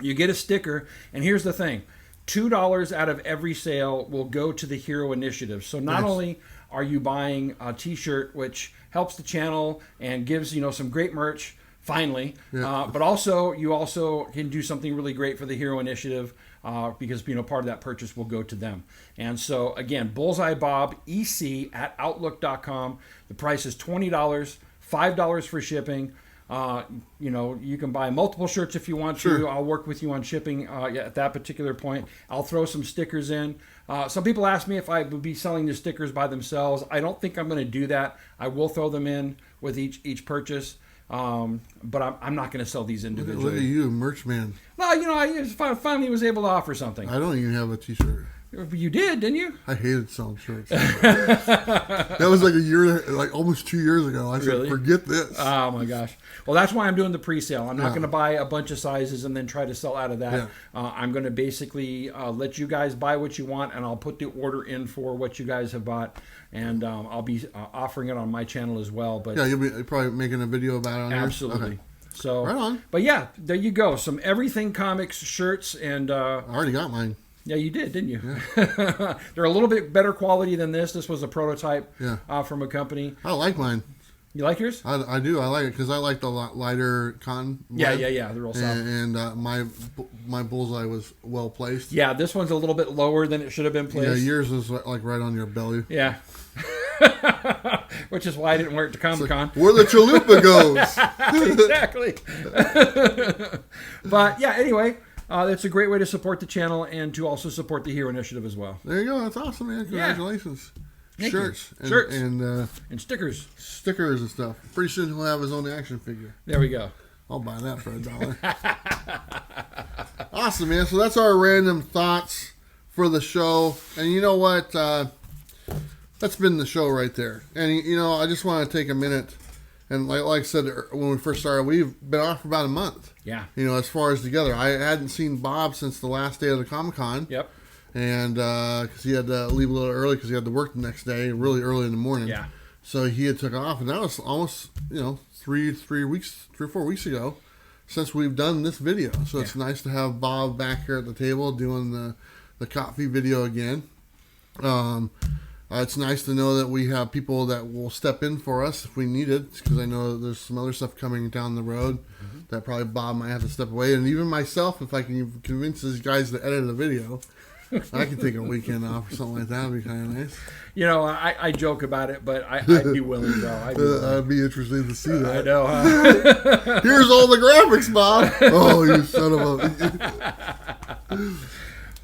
You get a sticker. And here's the thing. $2 out of every sale will go to the Hero Initiative. So not only are you buying a T-shirt, which helps the channel and gives some great merch, finally, but also you also can do something really great for the Hero Initiative. Because part of that purchase will go to them. And so again, bullseyebobec@outlook.com. The price is $20, $5 for shipping. You can buy multiple shirts if you want to. Sure. I'll work with you on shipping at that particular point. I'll throw some stickers in. Some people ask me if I would be selling the stickers by themselves. I don't think I'm going to do that. I will throw them in with each purchase. But I'm not going to sell these individually. Look at you, merch man. Well, I finally was able to offer something. I don't even have a T-shirt. You did, didn't you? I hated selling shirts. That was like almost 2 years ago. I said, forget this. Oh my gosh. Well, that's why I'm doing the pre-sale. I'm not going to buy a bunch of sizes and then try to sell out of that. Yeah. I'm going to basically let you guys buy what you want, and I'll put the order in for what you guys have bought. And I'll be offering it on my channel as well. But yeah, you'll be probably making a video about it on yours? Absolutely. Okay. So, right on. But yeah, there you go. Some Everything Comics shirts. And I already got mine. Yeah, you did, didn't you? Yeah. They're a little bit better quality than this. This was a prototype from a company. I like mine. You like yours? I do. I like it because I like the lighter cotton. Yeah. They're real soft. And my bullseye was well placed. Yeah, this one's a little bit lower than it should have been placed. Yeah, yours was like right on your belly. Yeah. Which is why I didn't wear it to Comic-Con. Like, where the chalupa goes. Exactly. But yeah, anyway. It's a great way to support the channel and to also support the Hero Initiative as well. There you go. That's awesome, man. Congratulations. Yeah. Shirts. And stickers. Stickers and stuff. Pretty soon he'll have his own action figure. There we go. I'll buy that for $1. Awesome, man. So that's our random thoughts for the show. And you know what? That's been the show right there. And, I just want to take a minute. And like I said, when we first started, we've been off for about a month. Yeah. As far as together. I hadn't seen Bob since the last day of the Comic-Con. Yep. And because he had to leave a little early because he had to work the next day, really early in the morning. Yeah. So he had took off. And that was almost, 3 or 4 weeks ago since we've done this video. So it's nice to have Bob back here at the table doing the coffee video again. It's nice to know that we have people that will step in for us if we need it, because I know there's some other stuff coming down the road that probably Bob might have to step away, and even myself, if I can convince these guys to edit a video. I can take a weekend off or something like that. Would be kind of nice. You know, I joke about it, but I'd be willing, though. I'd be interested to see that. I know, huh? Here's all the graphics, Bob. Oh, you son of a...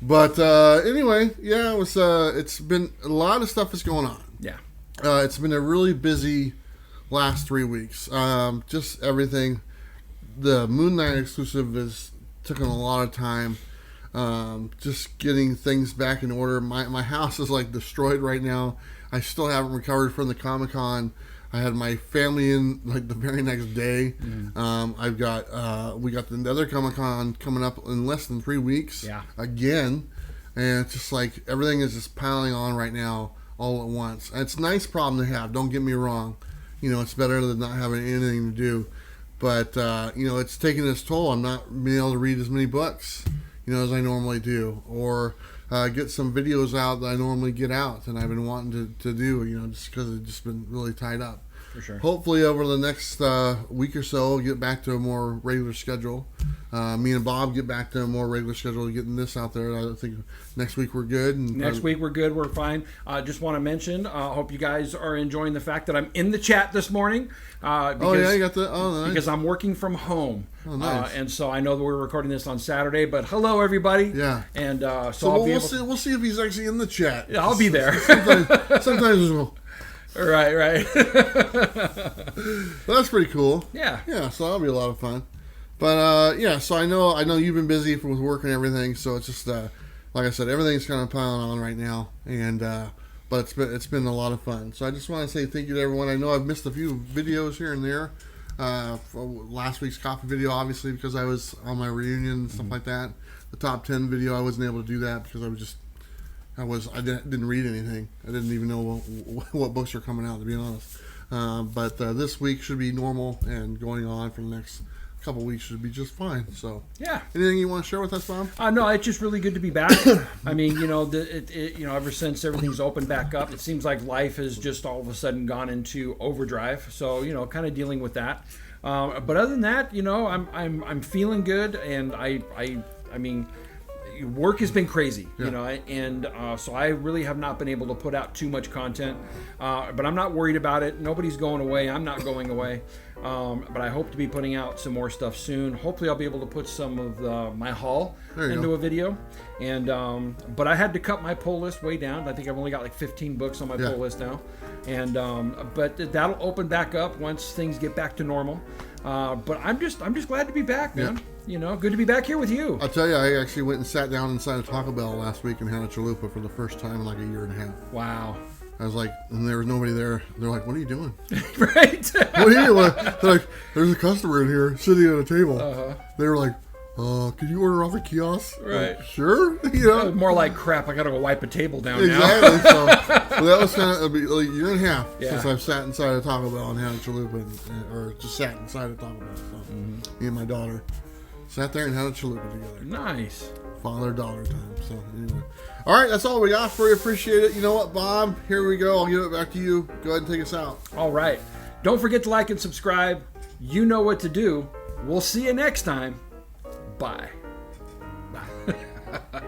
But anyway, yeah, it's been a lot of stuff is going on. Yeah. It's been a really busy last 3 weeks. Just everything. The Moon Knight exclusive has taken a lot of time. Just getting things back in order. My house is like destroyed right now. I still haven't recovered from the Comic-Con. I had my family in like the very next day. We got the other Comic-Con coming up in less than 3 weeks. Yeah. Again, and it's just like everything is just piling on right now all at once. And it's a nice problem to have. Don't get me wrong. You know, it's better than not having anything to do. But you know, it's taking its toll. I'm not being able to read as many books, you know, as I normally do, or get some videos out that I normally get out and I've been wanting to do, you know, just because it's just been really tied up. For sure. Hopefully over the next week or so, we'll get back to a more regular schedule. Me and Bob get back to a more regular schedule, getting this out there. I think next week we're good. Next week we're good. We're fine. Just want to mention, hope you guys are enjoying the fact that I'm in the chat this morning. Because, you got the. Oh, nice. Because I'm working from home. Oh, nice. And so I know that we're recording this on Saturday, but hello everybody. Yeah. And so we'll see if he's actually in the chat. Yeah, I'll be there. Sometimes we'll. Right. Well, that's pretty cool. Yeah. So that'll be a lot of fun. But so I know you've been busy with work and everything. So it's just like I said, everything's kind of piling on right now, and but it's been a lot of fun. So I just want to say thank you to everyone. I know I've missed a few videos here and there. For last week's coffee video, obviously, because I was on my reunion and stuff like that. The top 10 video, I wasn't able to do that because I didn't read anything. I didn't even know what books are coming out, to be honest. But this week should be normal, and going on for the next couple weeks should be just fine. So, yeah. Anything you want to share with us, Bob? No, it's just really good to be back. I mean, you know, ever since everything's opened back up, it seems like life has just all of a sudden gone into overdrive. So, you know, kind of dealing with that. But other than that, you know, I'm feeling good, and I mean, work has been crazy, you know, and so I really have not been able to put out too much content, but I'm not worried about it. Nobody's going away. I'm not going away, but I hope to be putting out some more stuff soon. Hopefully I'll be able to put some of my haul into a video, and but I had to cut my pull list way down. I think I've only got like 15 books on my pull list now, and but that'll open back up once things get back to normal. But I'm just glad to be back, man. Yeah. You know, good to be back here with you. I'll tell you, I actually went and sat down inside a Taco Bell last week and had a chalupa for the first time in like a year and a half. Wow. I was like, and there was nobody there. They're like, "What are you doing?" Right. What are you doing? They're like, "There's a customer in here sitting at a table." They were like, "Can you order off the kiosk?" Right. Like, sure. You know. More like, crap, I gotta go wipe a table down exactly. now. So that was kind of like a year and a half Yeah. since I've sat inside a Taco Bell and had a chalupa, or just sat inside a Taco Bell. So me and my daughter sat there and had a chalupa together. Nice. Father-daughter time. So anyway. All right, that's all we got for you. Appreciate it. You know what, Bob? Here we go. I'll give it back to you. Go ahead and take us out. All right. Don't forget to like and subscribe. You know what to do. We'll see you next time. Bye. Bye.